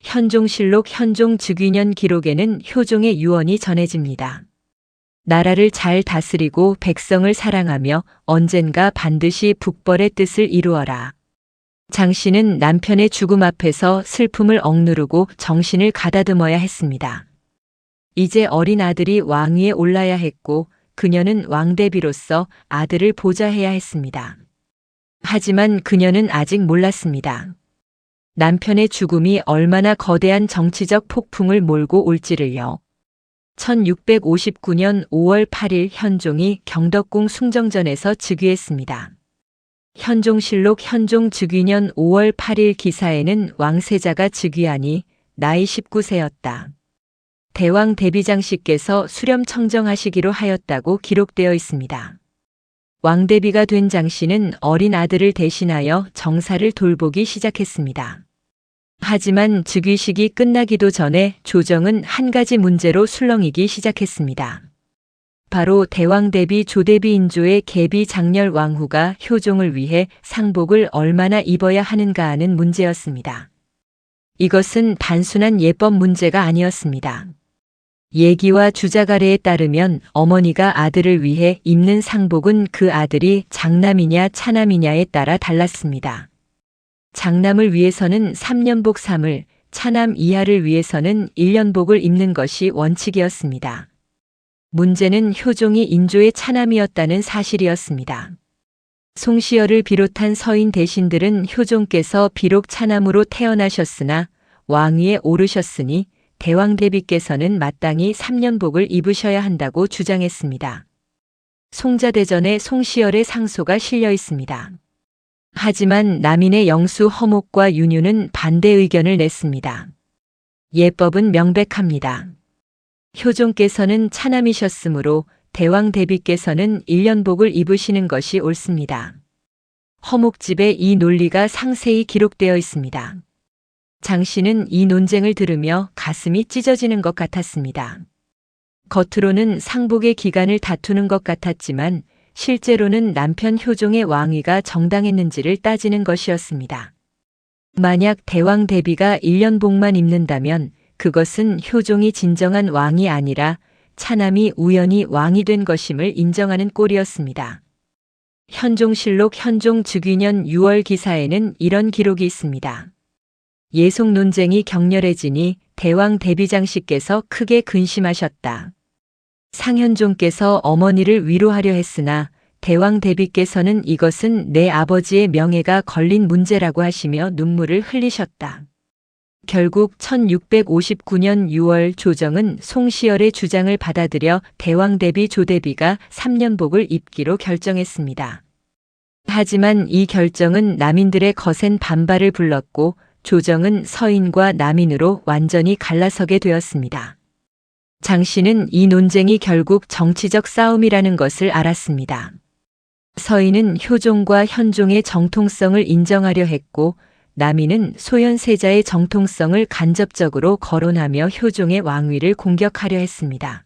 현종실록 현종 즉위년 기록에는 효종의 유언이 전해집니다. 나라를 잘 다스리고 백성을 사랑하며 언젠가 반드시 북벌의 뜻을 이루어라. 장씨는 남편의 죽음 앞에서 슬픔을 억누르고 정신을 가다듬어야 했습니다. 이제 어린 아들이 왕위에 올라야 했고 그녀는 왕대비로서 아들을 보좌해야 했습니다. 하지만 그녀는 아직 몰랐습니다. 남편의 죽음이 얼마나 거대한 정치적 폭풍을 몰고 올지를요. 1659년 5월 8일 현종이 경덕궁 숭정전에서 즉위했습니다. 현종실록 현종 즉위년 5월 8일 기사에는 왕세자가 즉위하니 나이 19세였다. 대왕 대비장씨께서 수렴 청정하시기로 하였다고 기록되어 있습니다. 왕대비가 된 장씨는 어린 아들을 대신하여 정사를 돌보기 시작했습니다. 하지만 즉위식이 끝나기도 전에 조정은 한 가지 문제로 술렁이기 시작했습니다. 바로 대왕 대비 조대비 인조의 계비 장렬 왕후가 효종을 위해 상복을 얼마나 입어야 하는가 하는 문제였습니다. 이것은 단순한 예법 문제가 아니었습니다. 예기와 주자가래에 따르면 어머니가 아들을 위해 입는 상복은 그 아들이 장남이냐 차남이냐에 따라 달랐습니다. 장남을 위해서는 3년복 3을, 차남 이하를 위해서는 1년복을 입는 것이 원칙이었습니다. 문제는 효종이 인조의 차남이었다는 사실이었습니다. 송시열을 비롯한 서인 대신들은 효종께서 비록 차남으로 태어나셨으나 왕위에 오르셨으니 대왕 대비께서는 마땅히 3년복을 입으셔야 한다고 주장했습니다. 송자대전에 송시열의 상소가 실려 있습니다. 하지만 남인의 영수 허목과 윤유는 반대 의견을 냈습니다. 예법은 명백합니다. 효종께서는 차남이셨으므로 대왕 대비께서는 1년복을 입으시는 것이 옳습니다. 허목집에 이 논리가 상세히 기록되어 있습니다. 장씨는 이 논쟁을 들으며 가슴이 찢어지는 것 같았습니다. 겉으로는 상복의 기간을 다투는 것 같았지만 실제로는 남편 효종의 왕위가 정당했는지를 따지는 것이었습니다. 만약 대왕 대비가 1년복만 입는다면 그것은 효종이 진정한 왕이 아니라 차남이 우연히 왕이 된 것임을 인정하는 꼴이었습니다. 현종실록 현종 즉위년 6월 기사에는 이런 기록이 있습니다. 예속 논쟁이 격렬해지니 대왕 대비장씨께서 크게 근심하셨다. 상현종께서 어머니를 위로하려 했으나 대왕 대비께서는 이것은 내 아버지의 명예가 걸린 문제라고 하시며 눈물을 흘리셨다. 결국 1659년 6월 조정은 송시열의 주장을 받아들여 대왕 대비 조대비가 3년복을 입기로 결정했습니다. 하지만 이 결정은 남인들의 거센 반발을 불렀고 조정은 서인과 남인으로 완전히 갈라서게 되었습니다. 장씨는 이 논쟁이 결국 정치적 싸움이라는 것을 알았습니다. 서인은 효종과 현종의 정통성을 인정하려 했고 남인은 소현세자의 정통성을 간접적으로 거론하며 효종의 왕위를 공격하려 했습니다.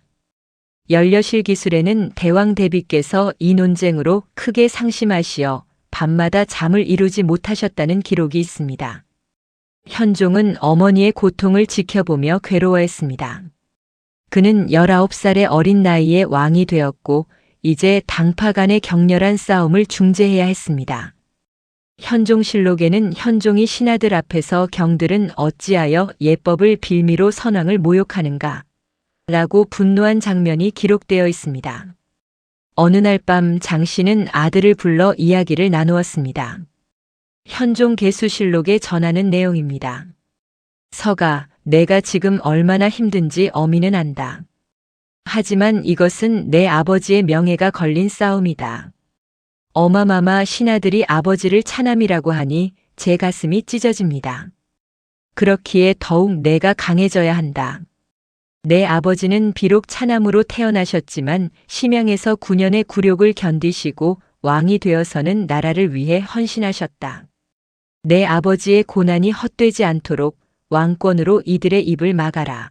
연려실기술에는 대왕 대비께서 이 논쟁으로 크게 상심하시어 밤마다 잠을 이루지 못하셨다는 기록이 있습니다. 현종은 어머니의 고통을 지켜보며 괴로워했습니다. 그는 19살의 어린 나이에 왕이 되었고 이제 당파 간의 격렬한 싸움을 중재해야 했습니다. 현종실록에는 현종이 신하들 앞에서 경들은 어찌하여 예법을 빌미로 선왕을 모욕하는가 라고 분노한 장면이 기록되어 있습니다. 어느 날 밤 장씨는 아들을 불러 이야기를 나누었습니다. 현종 개수실록에 전하는 내용입니다. 서가, 내가 지금 얼마나 힘든지 어미는 안다. 하지만 이것은 내 아버지의 명예가 걸린 싸움이다. 어마마마 신하들이 아버지를 차남이라고 하니 제 가슴이 찢어집니다. 그렇기에 더욱 내가 강해져야 한다. 내 아버지는 비록 차남으로 태어나셨지만 심양에서 9년의 굴욕을 견디시고 왕이 되어서는 나라를 위해 헌신하셨다. 내 아버지의 고난이 헛되지 않도록 왕권으로 이들의 입을 막아라.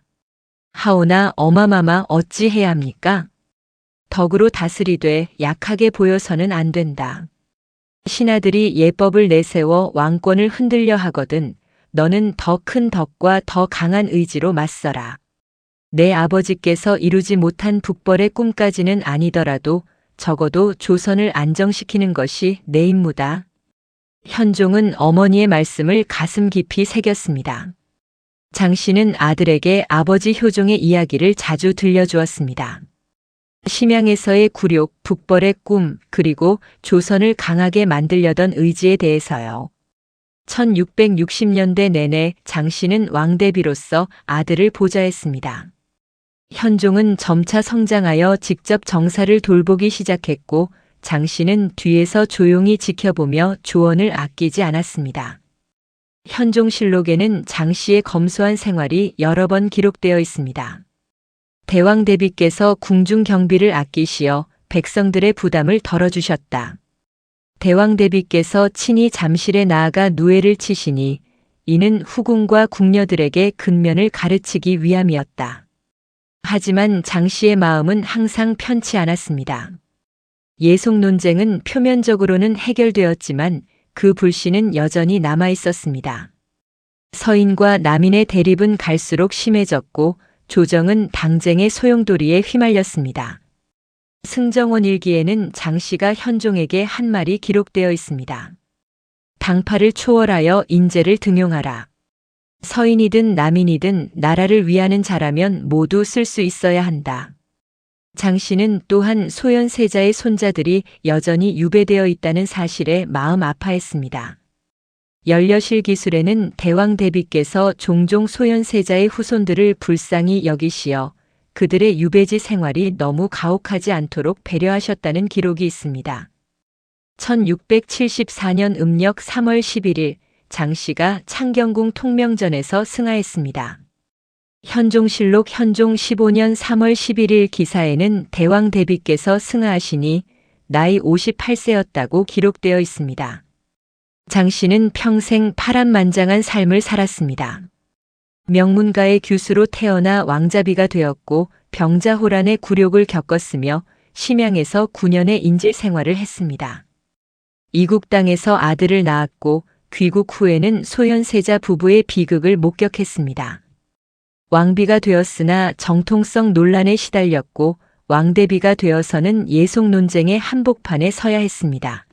하오나 어마마마 어찌해야 합니까? 덕으로 다스리되 약하게 보여서는 안 된다. 신하들이 예법을 내세워 왕권을 흔들려 하거든 너는 더 큰 덕과 더 강한 의지로 맞서라. 내 아버지께서 이루지 못한 북벌의 꿈까지는 아니더라도 적어도 조선을 안정시키는 것이 내 임무다. 현종은 어머니의 말씀을 가슴 깊이 새겼습니다. 장씨는 아들에게 아버지 효종의 이야기를 자주 들려주었습니다. 심양에서의 굴욕, 북벌의 꿈, 그리고 조선을 강하게 만들려던 의지에 대해서요. 1660년대 내내 장씨는 왕대비로서 아들을 보좌했습니다. 현종은 점차 성장하여 직접 정사를 돌보기 시작했고 장씨는 뒤에서 조용히 지켜보며 조언을 아끼지 않았습니다. 현종실록에는 장씨의 검소한 생활이 여러 번 기록되어 있습니다. 대왕 대비께서 궁중 경비를 아끼시어 백성들의 부담을 덜어주셨다. 대왕 대비께서 친히 잠실에 나아가 누에를 치시니 이는 후궁과 궁녀들에게 근면을 가르치기 위함이었다. 하지만 장씨의 마음은 항상 편치 않았습니다. 예속 논쟁은 표면적으로는 해결되었지만 그 불씨는 여전히 남아 있었습니다. 서인과 남인의 대립은 갈수록 심해졌고 조정은 당쟁의 소용돌이에 휘말렸습니다. 승정원 일기에는 장씨가 현종에게 한 말이 기록되어 있습니다. 당파를 초월하여 인재를 등용하라. 서인이든 남인이든 나라를 위하는 자라면 모두 쓸 수 있어야 한다. 장씨는 또한 소현세자의 손자들이 여전히 유배되어 있다는 사실에 마음 아파했습니다. 연려실기술에는 대왕 대비께서 종종 소현세자의 후손들을 불쌍히 여기시어 그들의 유배지 생활이 너무 가혹하지 않도록 배려하셨다는 기록이 있습니다. 1674년 음력 3월 11일 장씨가 창경궁 통명전에서 승하했습니다. 현종실록 현종 15년 3월 11일 기사에는 대왕 대비께서 승하하시니 나이 58세였다고 기록되어 있습니다. 장씨는 평생 파란만장한 삶을 살았습니다. 명문가의 규수로 태어나 왕자비가 되었고 병자호란의 굴욕을 겪었으며 심양에서 9년의 인질 생활을 했습니다. 이국 땅에서 아들을 낳았고 귀국 후에는 소현세자 부부의 비극을 목격했습니다. 왕비가 되었으나 정통성 논란에 시달렸고 왕대비가 되어서는 예속 논쟁의 한복판에 서야 했습니다.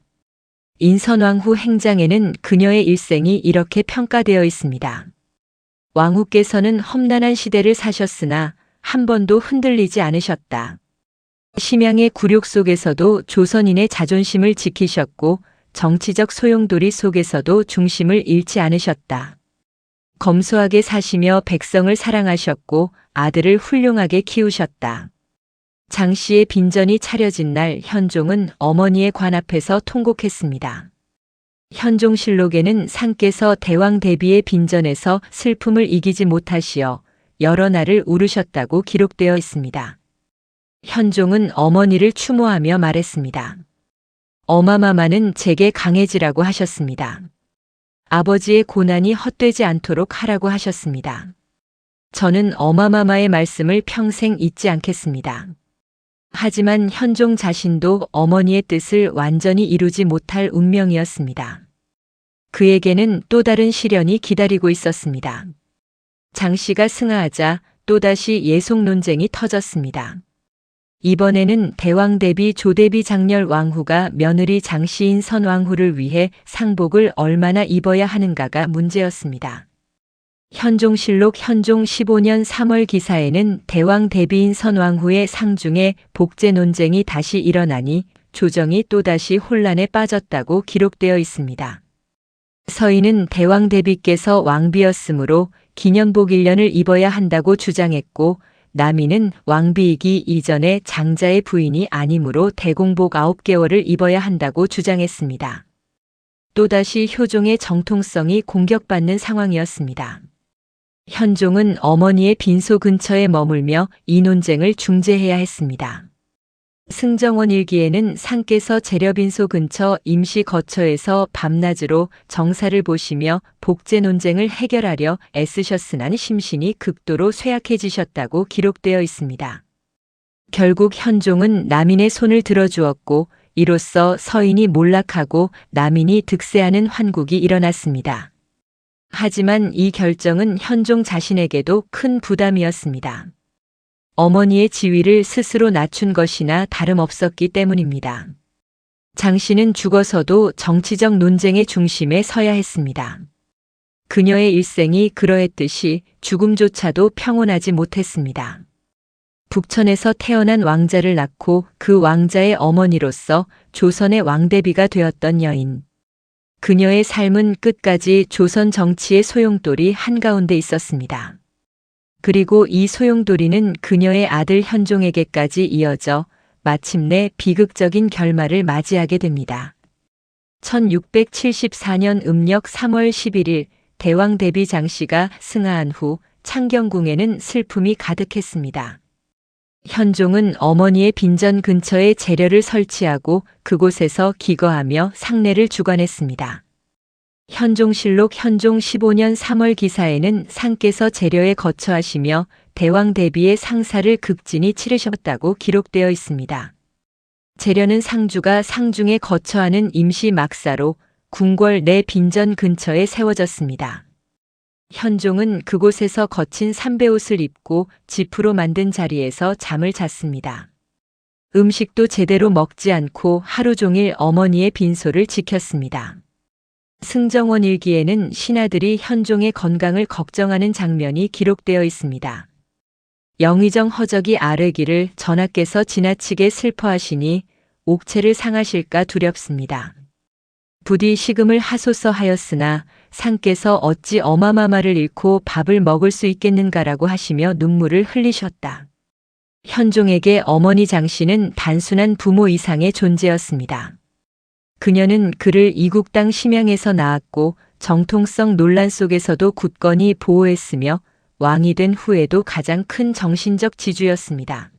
인선왕후 행장에는 그녀의 일생이 이렇게 평가되어 있습니다. 왕후께서는 험난한 시대를 사셨으나 한 번도 흔들리지 않으셨다. 심양의 굴욕 속에서도 조선인의 자존심을 지키셨고 정치적 소용돌이 속에서도 중심을 잃지 않으셨다. 검소하게 사시며 백성을 사랑하셨고 아들을 훌륭하게 키우셨다. 장씨의 빈전이 차려진 날 현종은 어머니의 관 앞에서 통곡했습니다. 현종실록에는 상께서 대왕 대비의 빈전에서 슬픔을 이기지 못하시어 여러 날을 울으셨다고 기록되어 있습니다. 현종은 어머니를 추모하며 말했습니다. 어마마마는 제게 강해지라고 하셨습니다. 아버지의 고난이 헛되지 않도록 하라고 하셨습니다. 저는 어마마마의 말씀을 평생 잊지 않겠습니다. 하지만 현종 자신도 어머니의 뜻을 완전히 이루지 못할 운명이었습니다. 그에게는 또 다른 시련이 기다리고 있었습니다. 장씨가 승하하자 또다시 예속 논쟁이 터졌습니다. 이번에는 대왕 대비 조대비 장렬 왕후가 며느리 장씨인 선왕후를 위해 상복을 얼마나 입어야 하는가가 문제였습니다. 현종실록 현종 15년 3월 기사에는 대왕 대비인 선왕후의 상중에 복제 논쟁이 다시 일어나니 조정이 또다시 혼란에 빠졌다고 기록되어 있습니다. 서인은 대왕 대비께서 왕비였으므로 기년복 1년을 입어야 한다고 주장했고, 남인은 왕비이기 이전에 장자의 부인이 아니므로 대공복 9개월을 입어야 한다고 주장했습니다. 또다시 효종의 정통성이 공격받는 상황이었습니다. 현종은 어머니의 빈소 근처에 머물며 이 논쟁을 중재해야 했습니다. 승정원 일기에는 상께서 재려빈소 근처 임시 거처에서 밤낮으로 정사를 보시며 복제 논쟁을 해결하려 애쓰셨으나 심신이 극도로 쇠약해지셨다고 기록되어 있습니다. 결국 현종은 남인의 손을 들어주었고, 이로써 서인이 몰락하고 남인이 득세하는 환국이 일어났습니다. 하지만 이 결정은 현종 자신에게도 큰 부담이었습니다. 어머니의 지위를 스스로 낮춘 것이나 다름없었기 때문입니다. 장씨는 죽어서도 정치적 논쟁의 중심에 서야 했습니다. 그녀의 일생이 그러했듯이 죽음조차도 평온하지 못했습니다. 북천에서 태어난 왕자를 낳고 그 왕자의 어머니로서 조선의 왕대비가 되었던 여인. 그녀의 삶은 끝까지 조선 정치의 소용돌이 한가운데 있었습니다. 그리고 이 소용돌이는 그녀의 아들 현종에게까지 이어져 마침내 비극적인 결말을 맞이하게 됩니다. 1674년 음력 3월 11일 대왕 대비 장씨가 승하한 후 창경궁에는 슬픔이 가득했습니다. 현종은 어머니의 빈전 근처에 재려를 설치하고 그곳에서 기거하며 상례를 주관했습니다. 현종실록 현종 15년 3월 기사에는 상께서 재려에 거처하시며 대왕 대비의 상사를 극진히 치르셨다고 기록되어 있습니다. 재려는 상주가 상중에 거처하는 임시 막사로 궁궐 내 빈전 근처에 세워졌습니다. 현종은 그곳에서 거친 삼배옷을 입고 지프로 만든 자리에서 잠을 잤습니다. 음식도 제대로 먹지 않고 하루 종일 어머니의 빈소를 지켰습니다. 승정원 일기에는 신하들이 현종의 건강을 걱정하는 장면이 기록되어 있습니다. 영의정 허적이 아뢰기를 전하께서 지나치게 슬퍼하시니 옥체를 상하실까 두렵습니다. 부디 식음을 하소서 하였으나 상께서 어찌 어마마마를 잃고 밥을 먹을 수 있겠는가라고 하시며 눈물을 흘리셨다. 현종에게 어머니 장씨는 단순한 부모 이상의 존재였습니다. 그녀는 그를 이국당 심양에서 낳았고 정통성 논란 속에서도 굳건히 보호했으며 왕이 된 후에도 가장 큰 정신적 지주였습니다.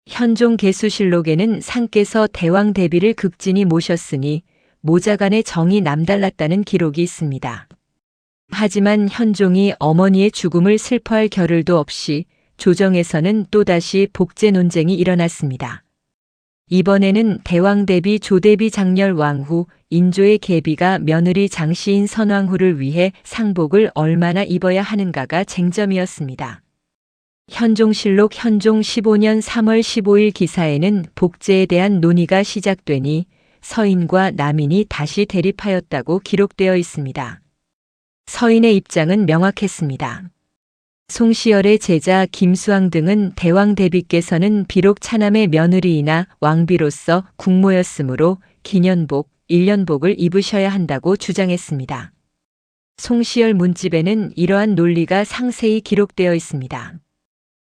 현종 개수실록에는 상께서 대왕 대비를 극진히 모셨으니 모자간의 정이 남달랐다는 기록이 있습니다. 하지만 현종이 어머니의 죽음을 슬퍼할 겨를도 없이 조정에서는 또다시 복제 논쟁이 일어났습니다. 이번에는 대왕 대비 조대비 장렬 왕후 인조의 계비가 며느리 장씨인 선왕후를 위해 상복을 얼마나 입어야 하는가가 쟁점이었습니다. 현종실록 현종 15년 3월 15일 기사에는 복제에 대한 논의가 시작되니 서인과 남인이 다시 대립하였다고 기록되어 있습니다. 서인의 입장은 명확했습니다. 송시열의 제자 김수왕 등은 대왕 대비께서는 비록 차남의 며느리이나 왕비로서 국모였으므로 기년복, 1년복을 입으셔야 한다고 주장했습니다. 송시열 문집에는 이러한 논리가 상세히 기록되어 있습니다.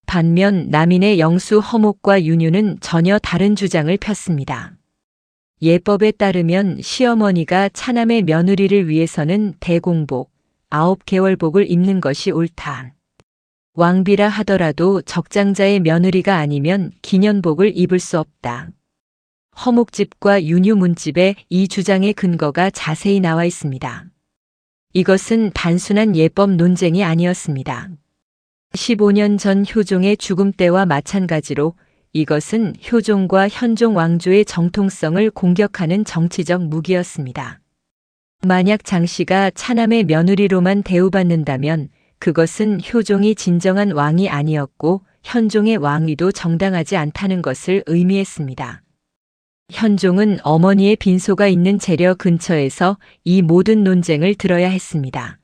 반면 남인의 영수 허목과 윤유는 전혀 다른 주장을 폈습니다. 예법에 따르면 시어머니가 차남의 며느리를 위해서는 대공복, 9개월복을 입는 것이 옳다. 왕비라 하더라도 적장자의 며느리가 아니면 기년복을 입을 수 없다. 허목집과 윤유문집에 이 주장의 근거가 자세히 나와 있습니다. 이것은 단순한 예법 논쟁이 아니었습니다. 15년 전 효종의 죽음 때와 마찬가지로 이것은 효종과 현종 왕조의 정통성을 공격하는 정치적 무기였습니다. 만약 장씨가 차남의 며느리로만 대우받는다면 그것은 효종이 진정한 왕이 아니었고 현종의 왕위도 정당하지 않다는 것을 의미했습니다. 현종은 어머니의 빈소가 있는 재려 근처에서 이 모든 논쟁을 들어야 했습니다.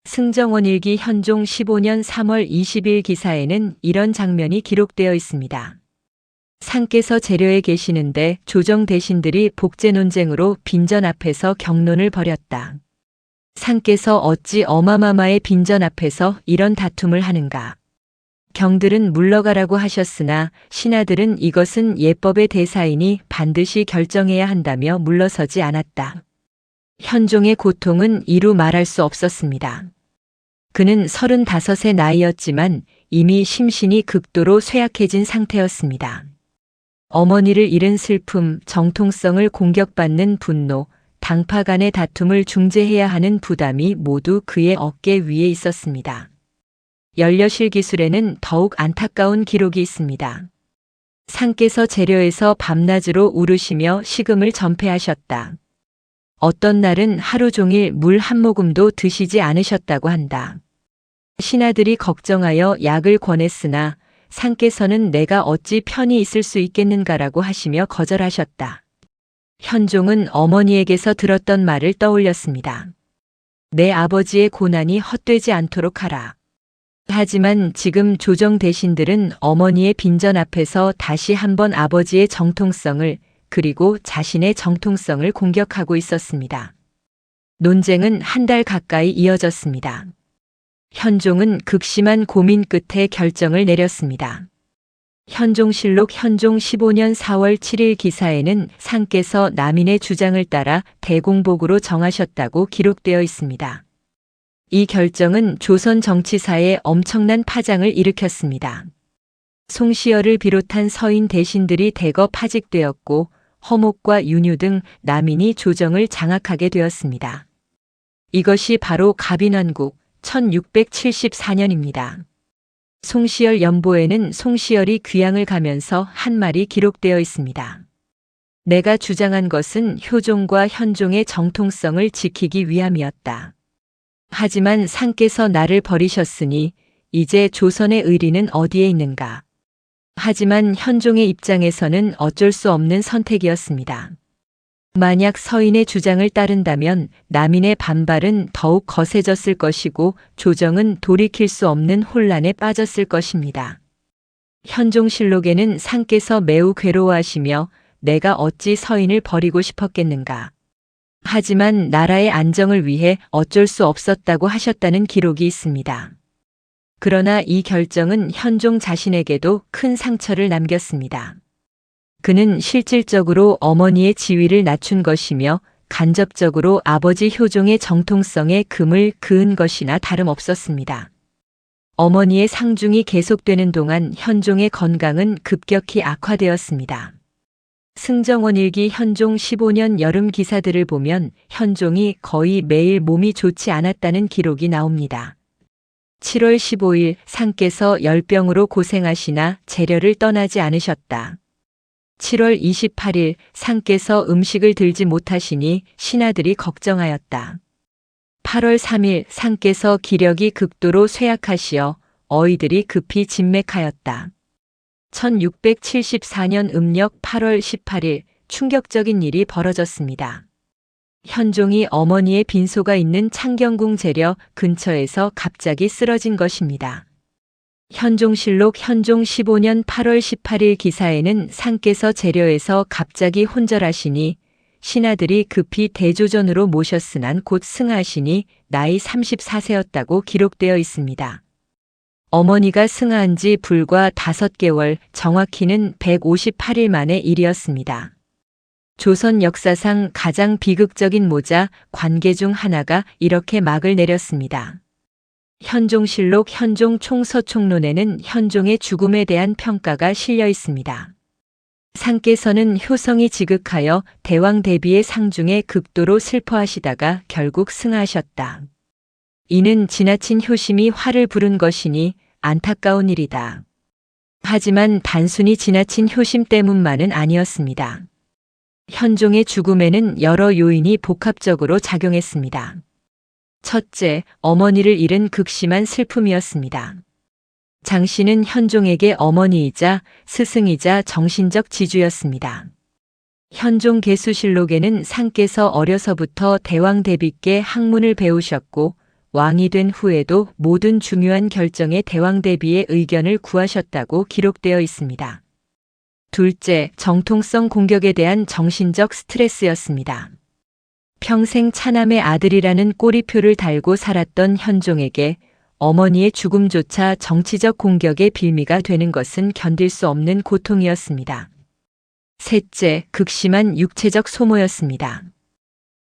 승정원 일기 현종 15년 3월 20일 기사에는 이런 장면이 기록되어 있습니다. 상께서 재려에 계시는데 조정 대신들이 복제 논쟁으로 빈전 앞에서 경론을 벌였다. 상께서 어찌 어마마마의 빈전 앞에서 이런 다툼을 하는가. 경들은 물러가라고 하셨으나 신하들은 이것은 예법의 대사이니 반드시 결정해야 한다며 물러서지 않았다. 현종의 고통은 이루 말할 수 없었습니다. 그는 35의 나이였지만 이미 심신이 극도로 쇠약해진 상태였습니다. 어머니를 잃은 슬픔, 정통성을 공격받는 분노, 당파 간의 다툼을 중재해야 하는 부담이 모두 그의 어깨 위에 있었습니다. 연려실 기술에는 더욱 안타까운 기록이 있습니다. 상께서 재려에서 밤낮으로 울으시며 식음을 전폐하셨다. 어떤 날은 하루 종일 물 한 모금도 드시지 않으셨다고 한다. 신하들이 걱정하여 약을 권했으나 상께서는 내가 어찌 편히 있을 수 있겠는가라고 하시며 거절하셨다. 현종은 어머니에게서 들었던 말을 떠올렸습니다. 내 아버지의 고난이 헛되지 않도록 하라. 하지만 지금 조정 대신들은 어머니의 빈전 앞에서 다시 한번 아버지의 정통성을 그리고 자신의 정통성을 공격하고 있었습니다. 논쟁은 한 달 가까이 이어졌습니다. 현종은 극심한 고민 끝에 결정을 내렸습니다. 현종실록 현종 15년 4월 7일 기사에는 상께서 남인의 주장을 따라 대공복으로 정하셨다고 기록되어 있습니다. 이 결정은 조선 정치사에 엄청난 파장을 일으켰습니다. 송시열을 비롯한 서인 대신들이 대거 파직되었고 허목과 윤유 등 남인이 조정을 장악하게 되었습니다. 이것이 바로 갑인환국 1674년입니다. 송시열 연보에는 송시열이 귀양을 가면서 한 말이 기록되어 있습니다. 내가 주장한 것은 효종과 현종의 정통성을 지키기 위함이었다. 하지만 상께서 나를 버리셨으니 이제 조선의 의리는 어디에 있는가. 하지만 현종의 입장에서는 어쩔 수 없는 선택이었습니다. 만약 서인의 주장을 따른다면 남인의 반발은 더욱 거세졌을 것이고 조정은 돌이킬 수 없는 혼란에 빠졌을 것입니다. 현종실록에는 상께서 매우 괴로워하시며 내가 어찌 서인을 버리고 싶었겠는가. 하지만 나라의 안정을 위해 어쩔 수 없었다고 하셨다는 기록이 있습니다. 그러나 이 결정은 현종 자신에게도 큰 상처를 남겼습니다. 그는 실질적으로 어머니의 지위를 낮춘 것이며 간접적으로 아버지 효종의 정통성에 금을 그은 것이나 다름없었습니다. 어머니의 상중이 계속되는 동안 현종의 건강은 급격히 악화되었습니다. 승정원 일기 현종 15년 여름 기사들을 보면 현종이 거의 매일 몸이 좋지 않았다는 기록이 나옵니다. 7월 15일 상께서 열병으로 고생하시나 재려를 떠나지 않으셨다. 7월 28일 상께서 음식을 들지 못하시니 신하들이 걱정하였다. 8월 3일 상께서 기력이 극도로 쇠약하시어 어이들이 급히 진맥하였다. 1674년 음력 8월 18일 충격적인 일이 벌어졌습니다. 현종이 어머니의 빈소가 있는 창경궁 재려 근처에서 갑자기 쓰러진 것입니다. 현종실록 현종 15년 8월 18일 기사에는 상께서 재려에서 갑자기 혼절하시니 신하들이 급히 대조전으로 모셨으나 곧 승하하시니 나이 34세였다고 기록되어 있습니다. 어머니가 승하한 지 불과 5개월, 정확히는 158일 만의 일이었습니다. 조선 역사상 가장 비극적인 모자 관계 중 하나가 이렇게 막을 내렸습니다. 현종실록 현종 총서총론에는 현종의 죽음에 대한 평가가 실려 있습니다. 상께서는 효성이 지극하여 대왕 대비의 상중에 극도로 슬퍼하시다가 결국 승하하셨다. 이는 지나친 효심이 화를 부른 것이니 안타까운 일이다. 하지만 단순히 지나친 효심 때문만은 아니었습니다. 현종의 죽음에는 여러 요인이 복합적으로 작용했습니다. 첫째, 어머니를 잃은 극심한 슬픔이었습니다. 장씨는 현종에게 어머니이자 스승이자 정신적 지주였습니다. 현종 개수실록에는 상께서 어려서부터 대왕 대비께 학문을 배우셨고 왕이 된 후에도 모든 중요한 결정에 대왕 대비의 의견을 구하셨다고 기록되어 있습니다. 둘째, 정통성 공격에 대한 정신적 스트레스였습니다. 평생 차남의 아들이라는 꼬리표를 달고 살았던 현종에게 어머니의 죽음조차 정치적 공격의 빌미가 되는 것은 견딜 수 없는 고통이었습니다. 셋째, 극심한 육체적 소모였습니다.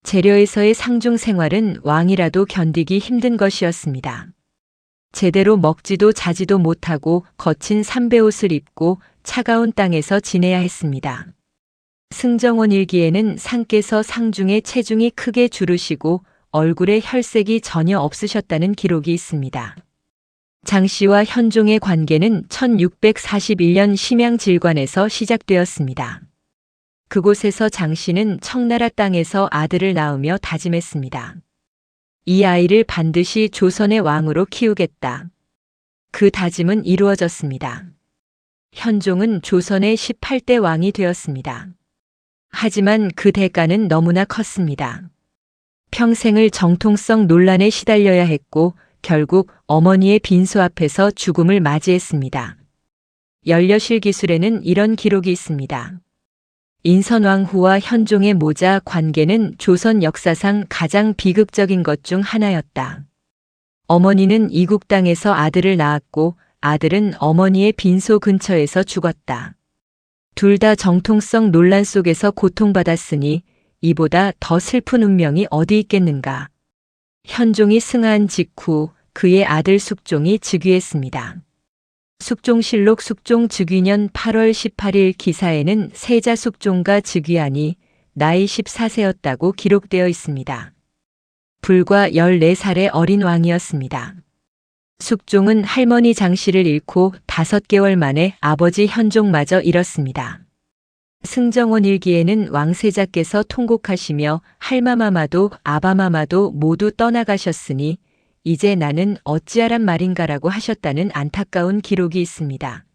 재려에서의 상중 생활은 왕이라도 견디기 힘든 것이었습니다. 제대로 먹지도 자지도 못하고 거친 삼배옷을 입고 차가운 땅에서 지내야 했습니다. 승정원 일기에는 상께서 상중에 체중이 크게 주르시고 얼굴에 혈색이 전혀 없으셨다는 기록이 있습니다. 장씨와 현종의 관계는 1641년 심양질관에서 시작되었습니다. 그곳에서 장씨는 청나라 땅에서 아들을 낳으며 다짐했습니다. 이 아이를 반드시 조선의 왕으로 키우겠다. 그 다짐은 이루어졌습니다. 현종은 조선의 18대 왕이 되었습니다. 하지만 그 대가는 너무나 컸습니다. 평생을 정통성 논란에 시달려야 했고 결국 어머니의 빈소 앞에서 죽음을 맞이했습니다. 연려실 기술에는 이런 기록이 있습니다. 인선왕후와 현종의 모자 관계는 조선 역사상 가장 비극적인 것 중 하나였다. 어머니는 이국 땅에서 아들을 낳았고 아들은 어머니의 빈소 근처에서 죽었다. 둘 다 정통성 논란 속에서 고통받았으니 이보다 더 슬픈 운명이 어디 있겠는가. 현종이 승하한 직후 그의 아들 숙종이 즉위했습니다. 숙종실록 숙종 즉위년 8월 18일 기사에는 세자 숙종가 즉위하니 나이 14세였다고 기록되어 있습니다. 불과 14살의 어린 왕이었습니다. 숙종은 할머니 장씨를 잃고 5개월 만에 아버지 현종마저 잃었습니다. 승정원 일기에는 왕세자께서 통곡하시며 할마마마도 아바마마도 모두 떠나가셨으니 이제 나는 어찌하란 말인가라고 하셨다는 안타까운 기록이 있습니다.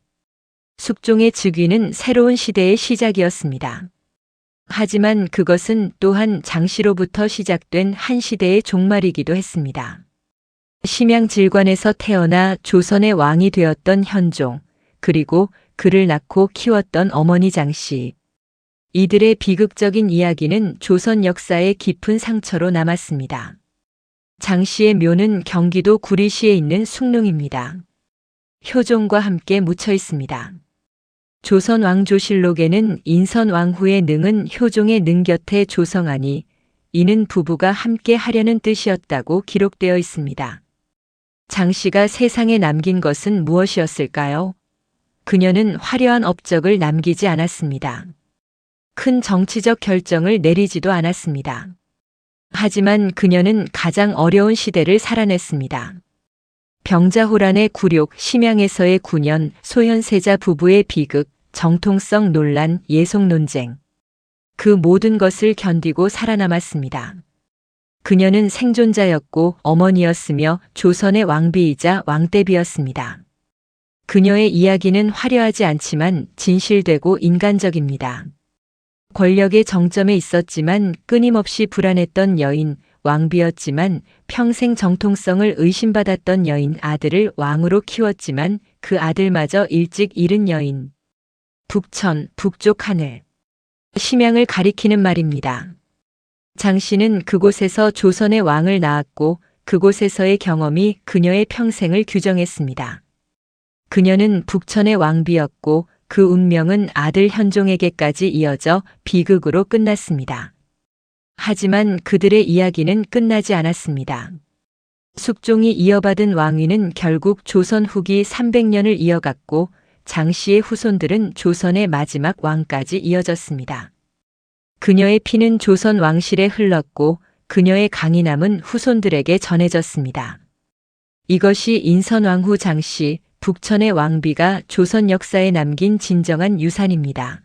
숙종의 즉위는 새로운 시대의 시작이었습니다. 하지만 그것은 또한 장씨로부터 시작된 한 시대의 종말이기도 했습니다. 심양질관에서 태어나 조선의 왕이 되었던 현종, 그리고 그를 낳고 키웠던 어머니 장씨. 이들의 비극적인 이야기는 조선 역사의 깊은 상처로 남았습니다. 장씨의 묘는 경기도 구리시에 있는 숭릉입니다. 효종과 함께 묻혀 있습니다. 조선 왕조실록에는 인선 왕후의 능은 효종의 능 곁에 조성하니 이는 부부가 함께 하려는 뜻이었다고 기록되어 있습니다. 장씨가 세상에 남긴 것은 무엇이었을까요? 그녀는 화려한 업적을 남기지 않았습니다. 큰 정치적 결정을 내리지도 않았습니다. 하지만 그녀는 가장 어려운 시대를 살아냈습니다. 병자호란의 굴욕, 심양에서의 9년, 소현세자 부부의 비극, 정통성 논란, 예속 논쟁. 그 모든 것을 견디고 살아남았습니다. 그녀는 생존자였고 어머니였으며 조선의 왕비이자 왕대비였습니다. 그녀의 이야기는 화려하지 않지만 진실되고 인간적입니다. 권력의 정점에 있었지만 끊임없이 불안했던 여인, 왕비였지만 평생 정통성을 의심받았던 여인, 아들을 왕으로 키웠지만 그 아들마저 일찍 잃은 여인. 북천, 북쪽 하늘. 심양을 가리키는 말입니다. 장씨는 그곳에서 조선의 왕을 낳았고 그곳에서의 경험이 그녀의 평생을 규정했습니다. 그녀는 북천의 왕비였고 그 운명은 아들 현종에게까지 이어져 비극으로 끝났습니다. 하지만 그들의 이야기는 끝나지 않았습니다. 숙종이 이어받은 왕위는 결국 조선 후기 300년을 이어갔고 장씨의 후손들은 조선의 마지막 왕까지 이어졌습니다. 그녀의 피는 조선 왕실에 흘렀고 그녀의 강인함은 후손들에게 전해졌습니다. 이것이 인선왕후 장씨, 북천의 왕비가 조선 역사에 남긴 진정한 유산입니다.